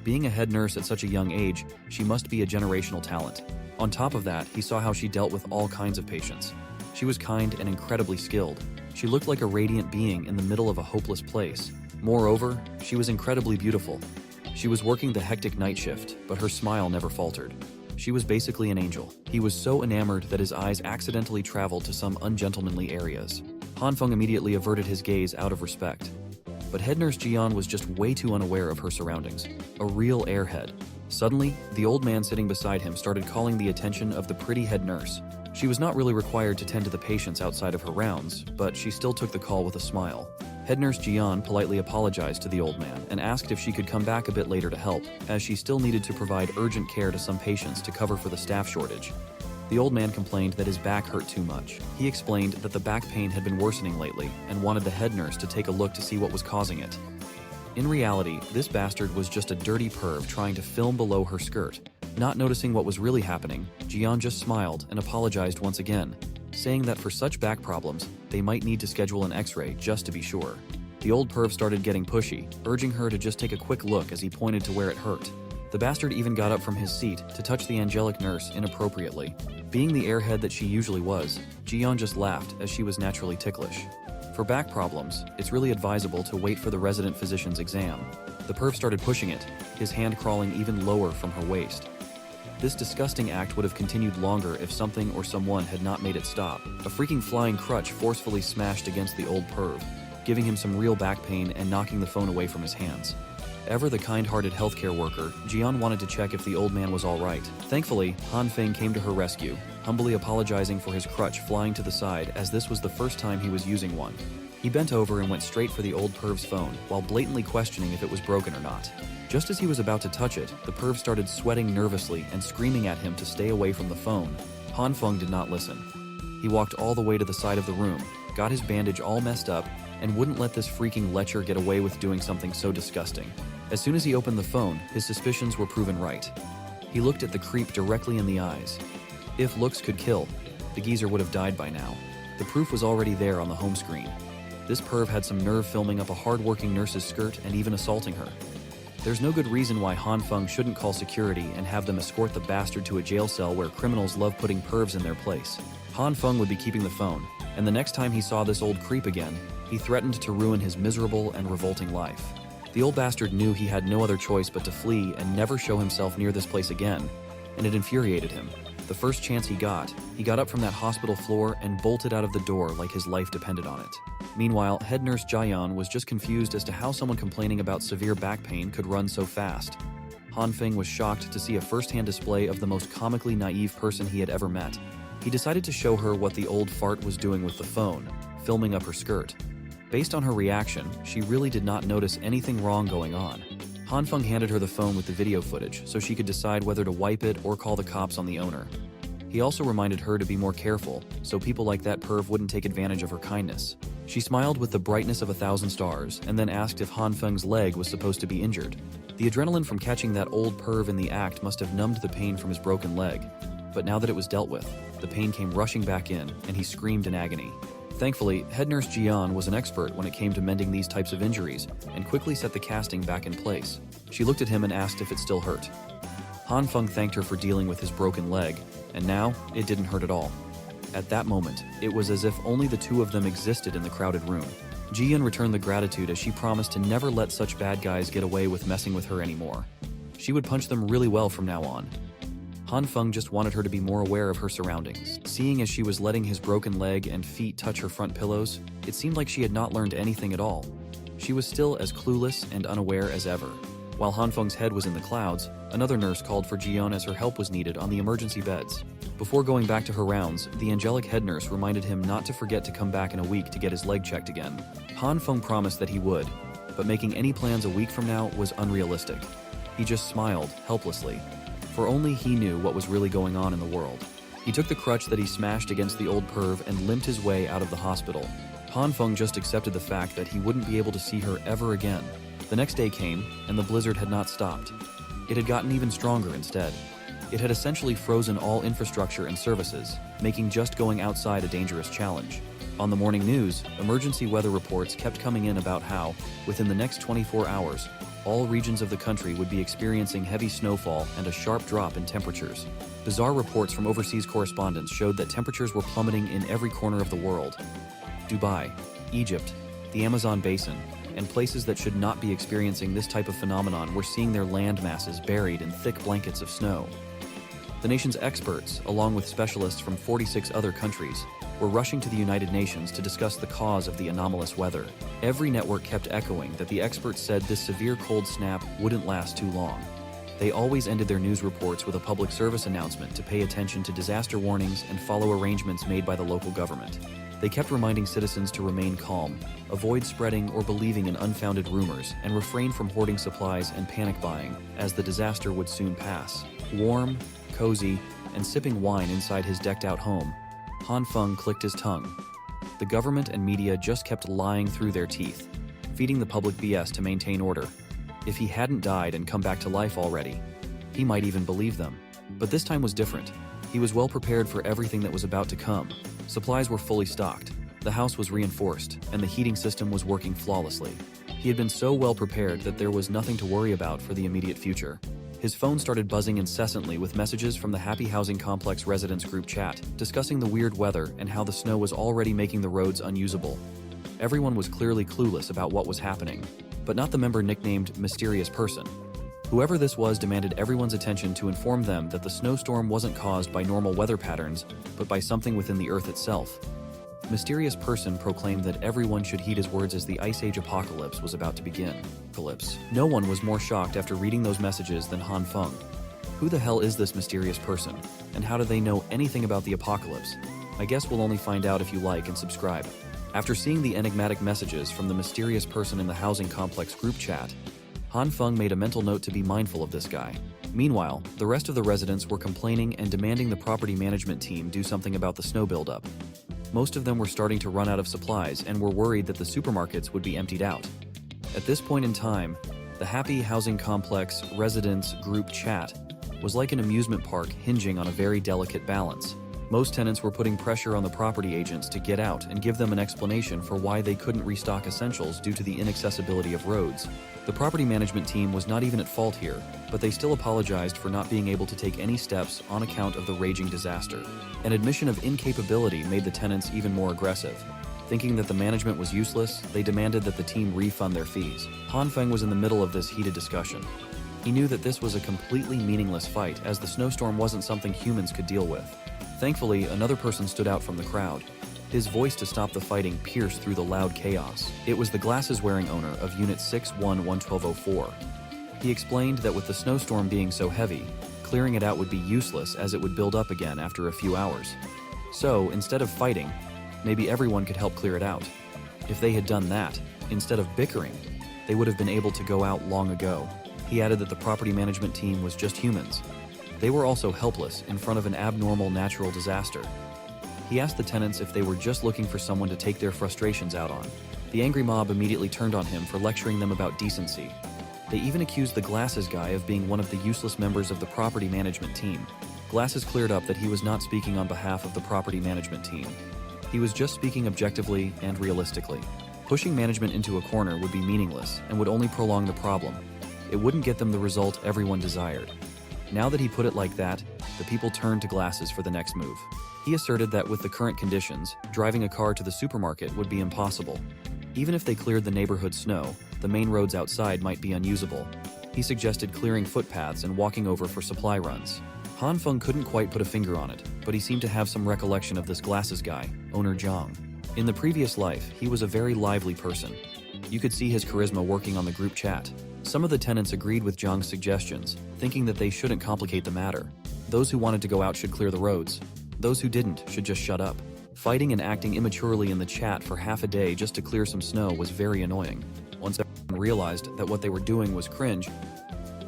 Being a head nurse at such a young age, she must be a generational talent. On top of that, he saw how she dealt with all kinds of patients. She was kind and incredibly skilled. She looked like a radiant being in the middle of a hopeless place. Moreover, she was incredibly beautiful. She was working the hectic night shift, but her smile never faltered. She was basically an angel. He was so enamored that his eyes accidentally traveled to some ungentlemanly areas. Han Fung immediately averted his gaze out of respect. But head nurse Jian was just way too unaware of her surroundings. A real airhead. Suddenly, the old man sitting beside him started calling the attention of the pretty head nurse. She was not really required to tend to the patients outside of her rounds, but she still took the call with a smile. Head nurse Jian politely apologized to the old man and asked if she could come back a bit later to help, as she still needed to provide urgent care to some patients to cover for the staff shortage. The old man complained that his back hurt too much. He explained that the back pain had been worsening lately and wanted the head nurse to take a look to see what was causing it. In reality, this bastard was just a dirty perv trying to film below her skirt. Not noticing what was really happening, Jian just smiled and apologized once again, saying that for such back problems, they might need to schedule an x-ray just to be sure. The old perv started getting pushy, urging her to just take a quick look as he pointed to where it hurt. The bastard even got up from his seat to touch the angelic nurse inappropriately. Being the airhead that she usually was, Jian just laughed as she was naturally ticklish. For back problems, it's really advisable to wait for the resident physician's exam. The perv started pushing it, his hand crawling even lower from her waist. This disgusting act would have continued longer if something or someone had not made it stop. A freaking flying crutch forcefully smashed against the old perv, giving him some real back pain and knocking the phone away from his hands. Ever the kind-hearted healthcare worker, Jian wanted to check if the old man was all right. Thankfully, Han Fung came to her rescue, humbly apologizing for his crutch flying to the side as this was the first time he was using one. He bent over and went straight for the old perv's phone, while blatantly questioning if it was broken or not. Just as he was about to touch it, the perv started sweating nervously and screaming at him to stay away from the phone. Han Fung did not listen. He walked all the way to the side of the room, got his bandage all messed up, and wouldn't let this freaking lecher get away with doing something so disgusting. As soon as he opened the phone, his suspicions were proven right. He looked at the creep directly in the eyes. If looks could kill, the geezer would have died by now. The proof was already there on the home screen. This perv had some nerve filming up a hard-working nurse's skirt and even assaulting her. There's no good reason why Han Fung shouldn't call security and have them escort the bastard to a jail cell where criminals love putting pervs in their place. Han Fung would be keeping the phone, and the next time he saw this old creep again, he threatened to ruin his miserable and revolting life. The old bastard knew he had no other choice but to flee and never show himself near this place again, and it infuriated him. The first chance he got up from that hospital floor and bolted out of the door like his life depended on it. Meanwhile, head nurse Jian was just confused as to how someone complaining about severe back pain could run so fast. Han Fung was shocked to see a first-hand display of the most comically naive person he had ever met. He decided to show her what the old fart was doing with the phone, filming up her skirt. Based on her reaction, she really did not notice anything wrong going on. Han Fung handed her the phone with the video footage so she could decide whether to wipe it or call the cops on the owner. He also reminded her to be more careful, so people like that perv wouldn't take advantage of her kindness. She smiled with the brightness of 1,000 stars and then asked if Han Fung's leg was supposed to be injured. The adrenaline from catching that old perv in the act must have numbed the pain from his broken leg. But now that it was dealt with, the pain came rushing back in, and he screamed in agony. Thankfully, head nurse Jian was an expert when it came to mending these types of injuries and quickly set the casting back in place. She looked at him and asked if it still hurt. Han Fung thanked her for dealing with his broken leg, and now it didn't hurt at all. At that moment, it was as if only the two of them existed in the crowded room. Jian returned the gratitude as she promised to never let such bad guys get away with messing with her anymore. She would punch them really well from now on. Han Fung just wanted her to be more aware of her surroundings. Seeing as she was letting his broken leg and feet touch her front pillows, it seemed like she had not learned anything at all. She was still as clueless and unaware as ever. While Han Fung's head was in the clouds, another nurse called for Jian as her help was needed on the emergency beds. Before going back to her rounds, the angelic head nurse reminded him not to forget to come back in a week to get his leg checked again. Han Fung promised that he would, but making any plans a week from now was unrealistic. He just smiled, helplessly, for only he knew what was really going on in the world. He took the crutch that he smashed against the old perv and limped his way out of the hospital. Han Fung just accepted the fact that he wouldn't be able to see her ever again. The next day came, and the blizzard had not stopped. It had gotten even stronger instead. It had essentially frozen all infrastructure and services, making just going outside a dangerous challenge. On the morning news, emergency weather reports kept coming in about how, within the next 24 hours, all regions of the country would be experiencing heavy snowfall and a sharp drop in temperatures. Bizarre reports from overseas correspondents showed that temperatures were plummeting in every corner of the world. Dubai, Egypt, the Amazon basin, and places that should not be experiencing this type of phenomenon were seeing their land masses buried in thick blankets of snow. The nation's experts, along with specialists from 46 other countries, were rushing to the United Nations to discuss the cause of the anomalous weather. Every network kept echoing that the experts said this severe cold snap wouldn't last too long. They always ended their news reports with a public service announcement to pay attention to disaster warnings and follow arrangements made by the local government. They kept reminding citizens to remain calm, avoid spreading or believing in unfounded rumors, and refrain from hoarding supplies and panic buying, as the disaster would soon pass. Warm, cozy, and sipping wine inside his decked-out home, Han Fung clicked his tongue. The government and media just kept lying through their teeth, feeding the public BS to maintain order. If he hadn't died and come back to life already, he might even believe them. But this time was different. He was well prepared for everything that was about to come. Supplies were fully stocked, the house was reinforced, and the heating system was working flawlessly. He had been so well prepared that there was nothing to worry about for the immediate future. His phone started buzzing incessantly with messages from the Happy Housing Complex residents group chat, discussing the weird weather and how the snow was already making the roads unusable. Everyone was clearly clueless about what was happening, but not the member nicknamed Mysterious Person. Whoever this was demanded everyone's attention to inform them that the snowstorm wasn't caused by normal weather patterns, but by something within the Earth itself. Mysterious Person proclaimed that everyone should heed his words as the Ice Age apocalypse was about to begin. No one was more shocked after reading those messages than Han Fung. Who the hell is this mysterious person, and how do they know anything about the apocalypse? I guess we'll only find out if you like and subscribe. After seeing the enigmatic messages from the mysterious person in the housing complex group chat, Han Fung made a mental note to be mindful of this guy. Meanwhile, the rest of the residents were complaining and demanding the property management team do something about the snow buildup. Most of them were starting to run out of supplies and were worried that the supermarkets would be emptied out. At this point in time, the Happy Housing Complex residents group chat was like an amusement park hinging on a very delicate balance. Most tenants were putting pressure on the property agents to get out and give them an explanation for why they couldn't restock essentials due to the inaccessibility of roads. The property management team was not even at fault here, but they still apologized for not being able to take any steps on account of the raging disaster. An admission of incapability made the tenants even more aggressive. Thinking that the management was useless, they demanded that the team refund their fees. Han Feng was in the middle of this heated discussion. He knew that this was a completely meaningless fight, as the snowstorm wasn't something humans could deal with. Thankfully, another person stood out from the crowd. His voice to stop the fighting pierced through the loud chaos. It was the glasses-wearing owner of Unit 61-11204. He explained that with the snowstorm being so heavy, clearing it out would be useless as it would build up again after a few hours. So, instead of fighting, maybe everyone could help clear it out. If they had done that, instead of bickering, they would have been able to go out long ago. He added that the property management team was just humans. They were also helpless in front of an abnormal natural disaster. He asked the tenants if they were just looking for someone to take their frustrations out on. The angry mob immediately turned on him for lecturing them about decency. They even accused the Glasses guy of being one of the useless members of the property management team. Glasses cleared up that he was not speaking on behalf of the property management team. He was just speaking objectively and realistically. Pushing management into a corner would be meaningless and would only prolong the problem. It wouldn't get them the result everyone desired. Now that he put it like that, the people turned to Glasses for the next move. He asserted that with the current conditions, driving a car to the supermarket would be impossible. Even if they cleared the neighborhood snow, the main roads outside might be unusable. He suggested clearing footpaths and walking over for supply runs. Han Fung couldn't quite put a finger on it, but he seemed to have some recollection of this Glasses guy, owner Zhang. In the previous life, he was a very lively person. You could see his charisma working on the group chat. Some of the tenants agreed with Zhang's suggestions, thinking that they shouldn't complicate the matter. Those who wanted to go out should clear the roads. Those who didn't should just shut up. Fighting and acting immaturely in the chat for half a day just to clear some snow was very annoying. Once everyone realized that what they were doing was cringe,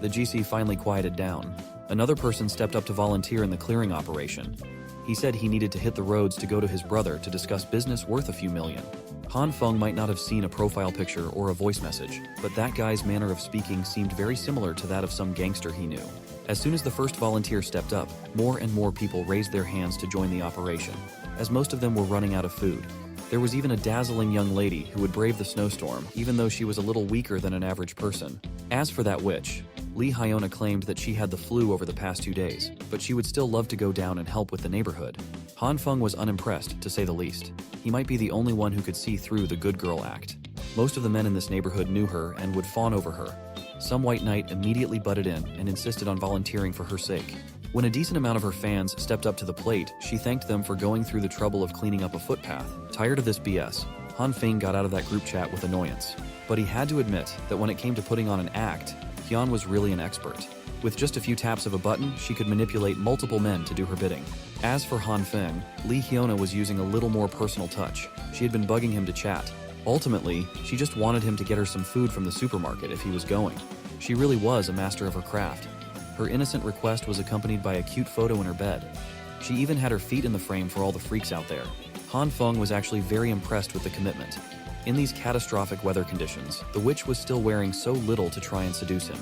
the GC finally quieted down. Another person stepped up to volunteer in the clearing operation. He said he needed to hit the roads to go to his brother to discuss business worth a few million. Han Fung might not have seen a profile picture or a voice message, but that guy's manner of speaking seemed very similar to that of some gangster he knew. As soon as the first volunteer stepped up, more and more people raised their hands to join the operation, as most of them were running out of food. There was even a dazzling young lady who would brave the snowstorm, even though she was a little weaker than an average person. As for that witch, Lee Hyona claimed that she had the flu over the past 2 days, but she would still love to go down and help with the neighborhood. Han Fung was unimpressed, to say the least. He might be the only one who could see through the good girl act. Most of the men in this neighborhood knew her and would fawn over her. Some white knight immediately butted in and insisted on volunteering for her sake. When a decent amount of her fans stepped up to the plate, she thanked them for going through the trouble of cleaning up a footpath. Tired of this BS, Han Fung got out of that group chat with annoyance. But he had to admit that when it came to putting on an act, Hyun was really an expert. With just a few taps of a button, she could manipulate multiple men to do her bidding. As for Han Fung, Lee Hyuna was using a little more personal touch. She had been bugging him to chat. Ultimately, she just wanted him to get her some food from the supermarket if he was going. She really was a master of her craft. Her innocent request was accompanied by a cute photo in her bed. She even had her feet in the frame for all the freaks out there. Han Fung was actually very impressed with the commitment. In these catastrophic weather conditions, the witch was still wearing so little to try and seduce him.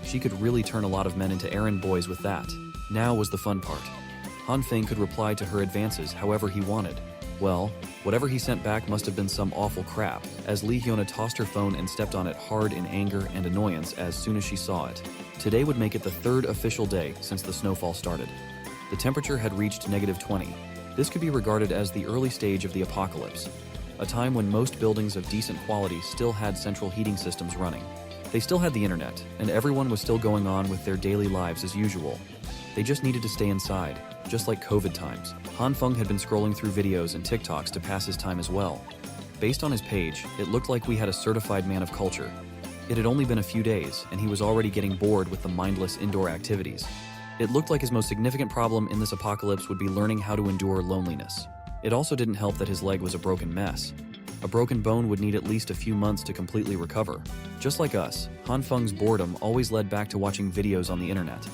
She could really turn a lot of men into errand boys with that. Now was the fun part. Han Fung could reply to her advances however he wanted. Well, whatever he sent back must have been some awful crap, as Lee Hyuna tossed her phone and stepped on it hard in anger and annoyance as soon as she saw it. Today would make it the third official day since the snowfall started. The temperature had reached -20. This could be regarded as the early stage of the apocalypse, a time when most buildings of decent quality still had central heating systems running. They still had the internet, and everyone was still going on with their daily lives as usual. They just needed to stay inside, just like COVID times. Han Fung had been scrolling through videos and TikToks to pass his time as well. Based on his page, it looked like we had a certified man of culture. It had only been a few days, and he was already getting bored with the mindless indoor activities. It looked like his most significant problem in this apocalypse would be learning how to endure loneliness. It also didn't help that his leg was a broken mess. A broken bone would need at least a few months to completely recover. Just like us, Han Fung's boredom always led back to watching videos on the internet.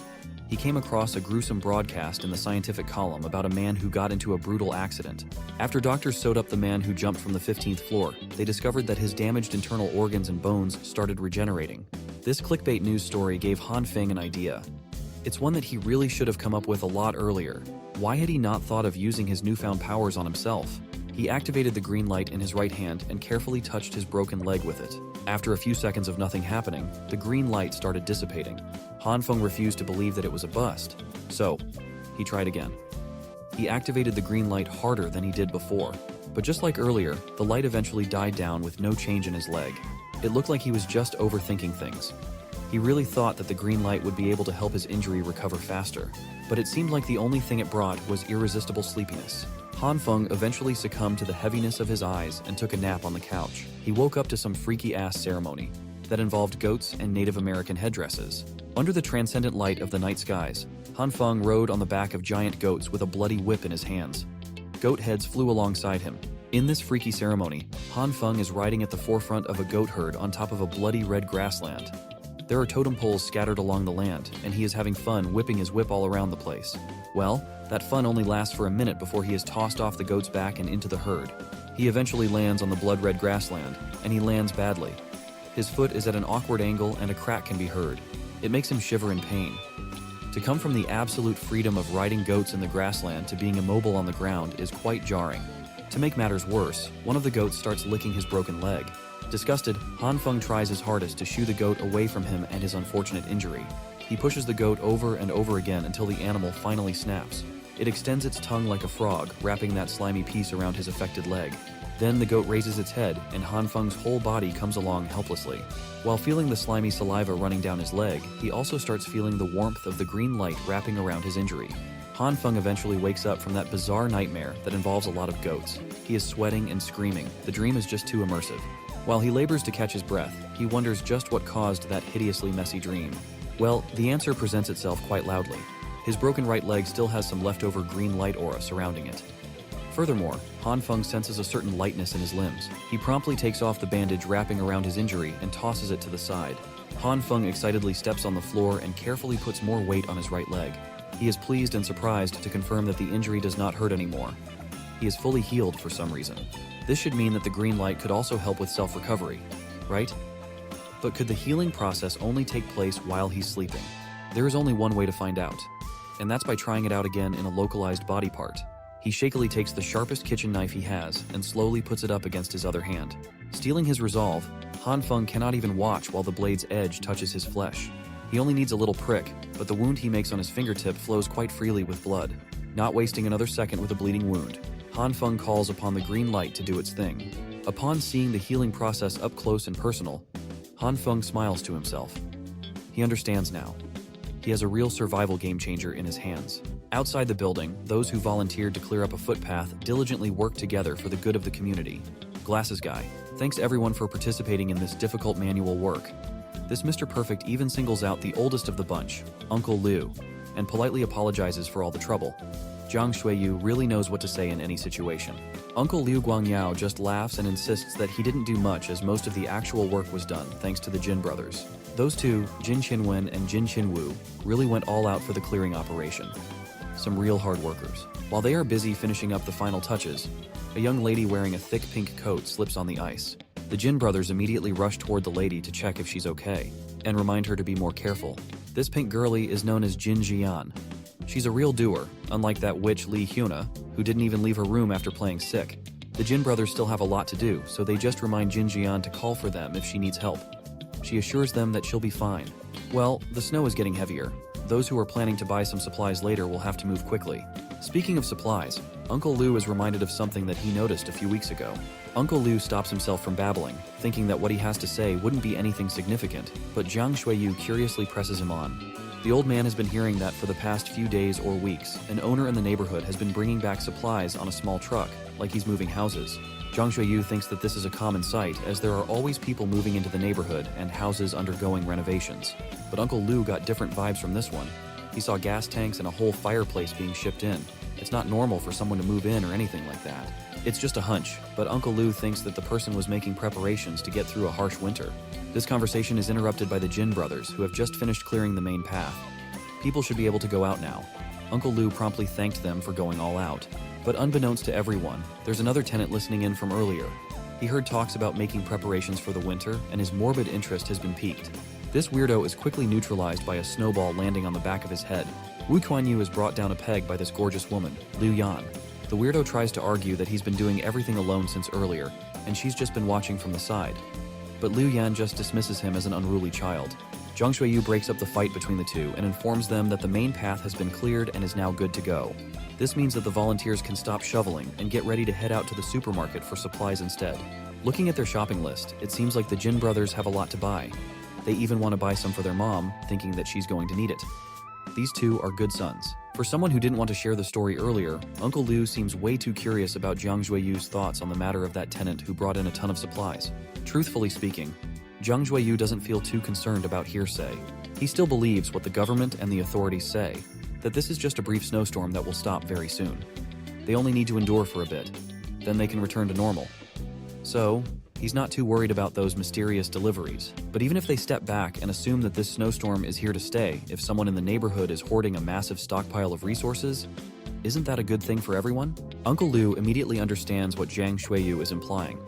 He came across a gruesome broadcast in the scientific column about a man who got into a brutal accident. After doctors sewed up the man who jumped from the 15th floor, they discovered that his damaged internal organs and bones started regenerating. This clickbait news story gave Han Fung an idea. It's one that he really should have come up with a lot earlier. Why had he not thought of using his newfound powers on himself? He activated the green light in his right hand and carefully touched his broken leg with it. After a few seconds of nothing happening, the green light started dissipating. Han Fung refused to believe that it was a bust. So, he tried again. He activated the green light harder than he did before. But just like earlier, the light eventually died down with no change in his leg. It looked like he was just overthinking things. He really thought that the green light would be able to help his injury recover faster. But it seemed like the only thing it brought was irresistible sleepiness. Han Fung eventually succumbed to the heaviness of his eyes and took a nap on the couch. He woke up to some freaky-ass ceremony that involved goats and Native American headdresses. Under the transcendent light of the night skies, Han Fung rode on the back of giant goats with a bloody whip in his hands. Goat heads flew alongside him. In this freaky ceremony, Han Fung is riding at the forefront of a goat herd on top of a bloody red grassland. There are totem poles scattered along the land, and he is having fun whipping his whip all around the place. Well, that fun only lasts for a minute before he is tossed off the goat's back and into the herd. He eventually lands on the blood-red grassland, and he lands badly. His foot is at an awkward angle and a crack can be heard. It makes him shiver in pain. To come from the absolute freedom of riding goats in the grassland to being immobile on the ground is quite jarring. To make matters worse, one of the goats starts licking his broken leg. Disgusted, Han Fung tries his hardest to shoo the goat away from him and his unfortunate injury. He pushes the goat over and over again until the animal finally snaps. It extends its tongue like a frog, wrapping that slimy piece around his affected leg. Then the goat raises its head, and Han Fung's whole body comes along helplessly. While feeling the slimy saliva running down his leg, he also starts feeling the warmth of the green light wrapping around his injury. Han Fung eventually wakes up from that bizarre nightmare that involves a lot of goats. He is sweating and screaming. The dream is just too immersive. While he labors to catch his breath, he wonders just what caused that hideously messy dream. Well, the answer presents itself quite loudly. His broken right leg still has some leftover green light aura surrounding it. Furthermore, Han Fung senses a certain lightness in his limbs. He promptly takes off the bandage wrapping around his injury and tosses it to the side. Han Fung excitedly steps on the floor and carefully puts more weight on his right leg. He is pleased and surprised to confirm that the injury does not hurt anymore. He is fully healed for some reason. This should mean that the green light could also help with self-recovery, right? But could the healing process only take place while he's sleeping? There is only one way to find out, and that's by trying it out again in a localized body part. He shakily takes the sharpest kitchen knife he has and slowly puts it up against his other hand. Stealing his resolve, Han Fung cannot even watch while the blade's edge touches his flesh. He only needs a little prick, but the wound he makes on his fingertip flows quite freely with blood. Not wasting another second with a bleeding wound, Han Fung calls upon the green light to do its thing. Upon seeing the healing process up close and personal, Han Fung smiles to himself. He understands now. He has a real survival game changer in his hands. Outside the building, those who volunteered to clear up a footpath diligently work together for the good of the community. Glasses Guy thanks everyone for participating in this difficult manual work. This Mr. Perfect even singles out the oldest of the bunch, Uncle Liu, and politely apologizes for all the trouble. Jiang Shuiyu really knows what to say in any situation. Uncle Liu Guangyao just laughs and insists that he didn't do much as most of the actual work was done thanks to the Jin brothers. Those two, Jin Qinwen and Jin Qinwu, really went all out for the clearing operation. Some real hard workers. While they are busy finishing up the final touches, a young lady wearing a thick pink coat slips on the ice. The Jin brothers immediately rush toward the lady to check if she's okay, and remind her to be more careful. This pink girlie is known as Jin Jian. She's a real doer, unlike that witch Li Hyuna, who didn't even leave her room after playing sick. The Jin brothers still have a lot to do, so they just remind Jin Jian to call for them if she needs help. She assures them that she'll be fine. Well, the snow is getting heavier. Those who are planning to buy some supplies later will have to move quickly. Speaking of supplies, Uncle Liu is reminded of something that he noticed a few weeks ago. Uncle Liu stops himself from babbling, thinking that what he has to say wouldn't be anything significant, but Jiang Shuiyu curiously presses him on. The old man has been hearing that for the past few days or weeks, an owner in the neighborhood has been bringing back supplies on a small truck, like he's moving houses. Jiang Shuiyu thinks that this is a common sight, as there are always people moving into the neighborhood and houses undergoing renovations. But Uncle Liu got different vibes from this one. He saw gas tanks and a whole fireplace being shipped in. It's not normal for someone to move in or anything like that. It's just a hunch, but Uncle Liu thinks that the person was making preparations to get through a harsh winter. This conversation is interrupted by the Jin brothers, who have just finished clearing the main path. People should be able to go out now. Uncle Liu promptly thanked them for going all out. But unbeknownst to everyone, there's another tenant listening in from earlier. He heard talks about making preparations for the winter, and his morbid interest has been piqued. This weirdo is quickly neutralized by a snowball landing on the back of his head. Wu Kuanyu is brought down a peg by this gorgeous woman, Liu Yan. The weirdo tries to argue that he's been doing everything alone since earlier, and she's just been watching from the side. But Liu Yan just dismisses him as an unruly child. Jiang Shuiyu breaks up the fight between the two and informs them that the main path has been cleared and is now good to go. This means that the volunteers can stop shoveling and get ready to head out to the supermarket for supplies instead. Looking at their shopping list, it seems like the Jin brothers have a lot to buy. They even want to buy some for their mom, thinking that she's going to need it. These two are good sons. For someone who didn't want to share the story earlier, Uncle Liu seems way too curious about Jiang Shuiyu's thoughts on the matter of that tenant who brought in a ton of supplies. Truthfully speaking, Jiang Shuiyu doesn't feel too concerned about hearsay. He still believes what the government and the authorities say, that this is just a brief snowstorm that will stop very soon. They only need to endure for a bit, then they can return to normal. So, he's not too worried about those mysterious deliveries. But even if they step back and assume that this snowstorm is here to stay, if someone in the neighborhood is hoarding a massive stockpile of resources, isn't that a good thing for everyone? Uncle Liu immediately understands what Jiang Shuiyu is implying.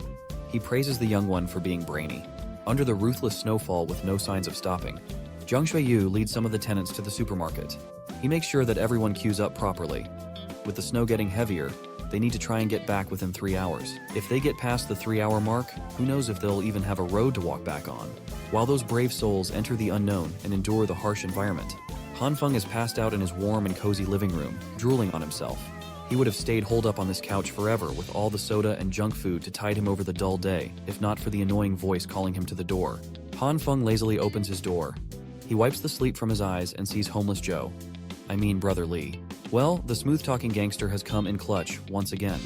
He praises the young one for being brainy. Under the ruthless snowfall with no signs of stopping, Jiang Shuiyu leads some of the tenants to the supermarket. He makes sure that everyone queues up properly. With the snow getting heavier, they need to try and get back within 3 hours. If they get past the 3-hour mark, who knows if they'll even have a road to walk back on. While those brave souls enter the unknown and endure the harsh environment, Han Fung is passed out in his warm and cozy living room, drooling on himself. He would have stayed holed up on this couch forever with all the soda and junk food to tide him over the dull day, if not for the annoying voice calling him to the door. Han Fung lazily opens his door. He wipes the sleep from his eyes and sees homeless Joe. I mean Brother Lee. Well, the smooth-talking gangster has come in clutch once again.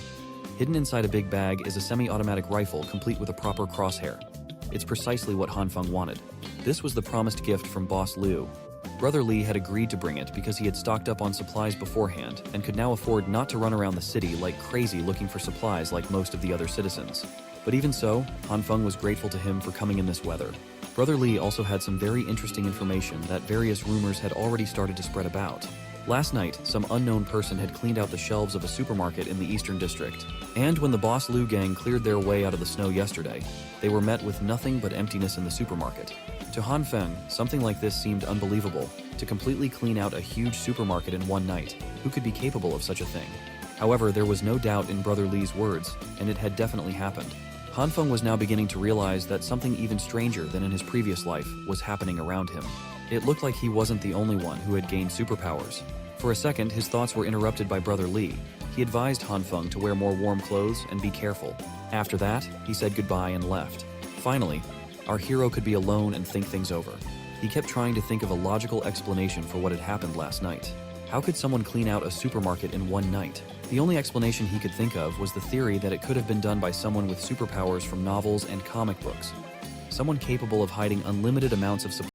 Hidden inside a big bag is a semi-automatic rifle complete with a proper crosshair. It's precisely what Han Fung wanted. This was the promised gift from Boss Liu. Brother Lee had agreed to bring it because he had stocked up on supplies beforehand and could now afford not to run around the city like crazy looking for supplies like most of the other citizens. But even so, Han Fung was grateful to him for coming in this weather. Brother Lee also had some very interesting information that various rumors had already started to spread about. Last night, some unknown person had cleaned out the shelves of a supermarket in the Eastern District. And when the Boss Liu gang cleared their way out of the snow yesterday, they were met with nothing but emptiness in the supermarket. To Han Fung, something like this seemed unbelievable. To completely clean out a huge supermarket in one night, who could be capable of such a thing? However, there was no doubt in Brother Lee's words, and it had definitely happened. Han Fung was now beginning to realize that something even stranger than in his previous life was happening around him. It looked like he wasn't the only one who had gained superpowers. For a second, his thoughts were interrupted by Brother Lee. He advised Han Fung to wear more warm clothes and be careful. After that, he said goodbye and left. Finally, our hero could be alone and think things over. He kept trying to think of a logical explanation for what had happened last night. How could someone clean out a supermarket in one night? The only explanation he could think of was the theory that it could have been done by someone with superpowers from novels and comic books. Someone capable of hiding unlimited amounts of supplies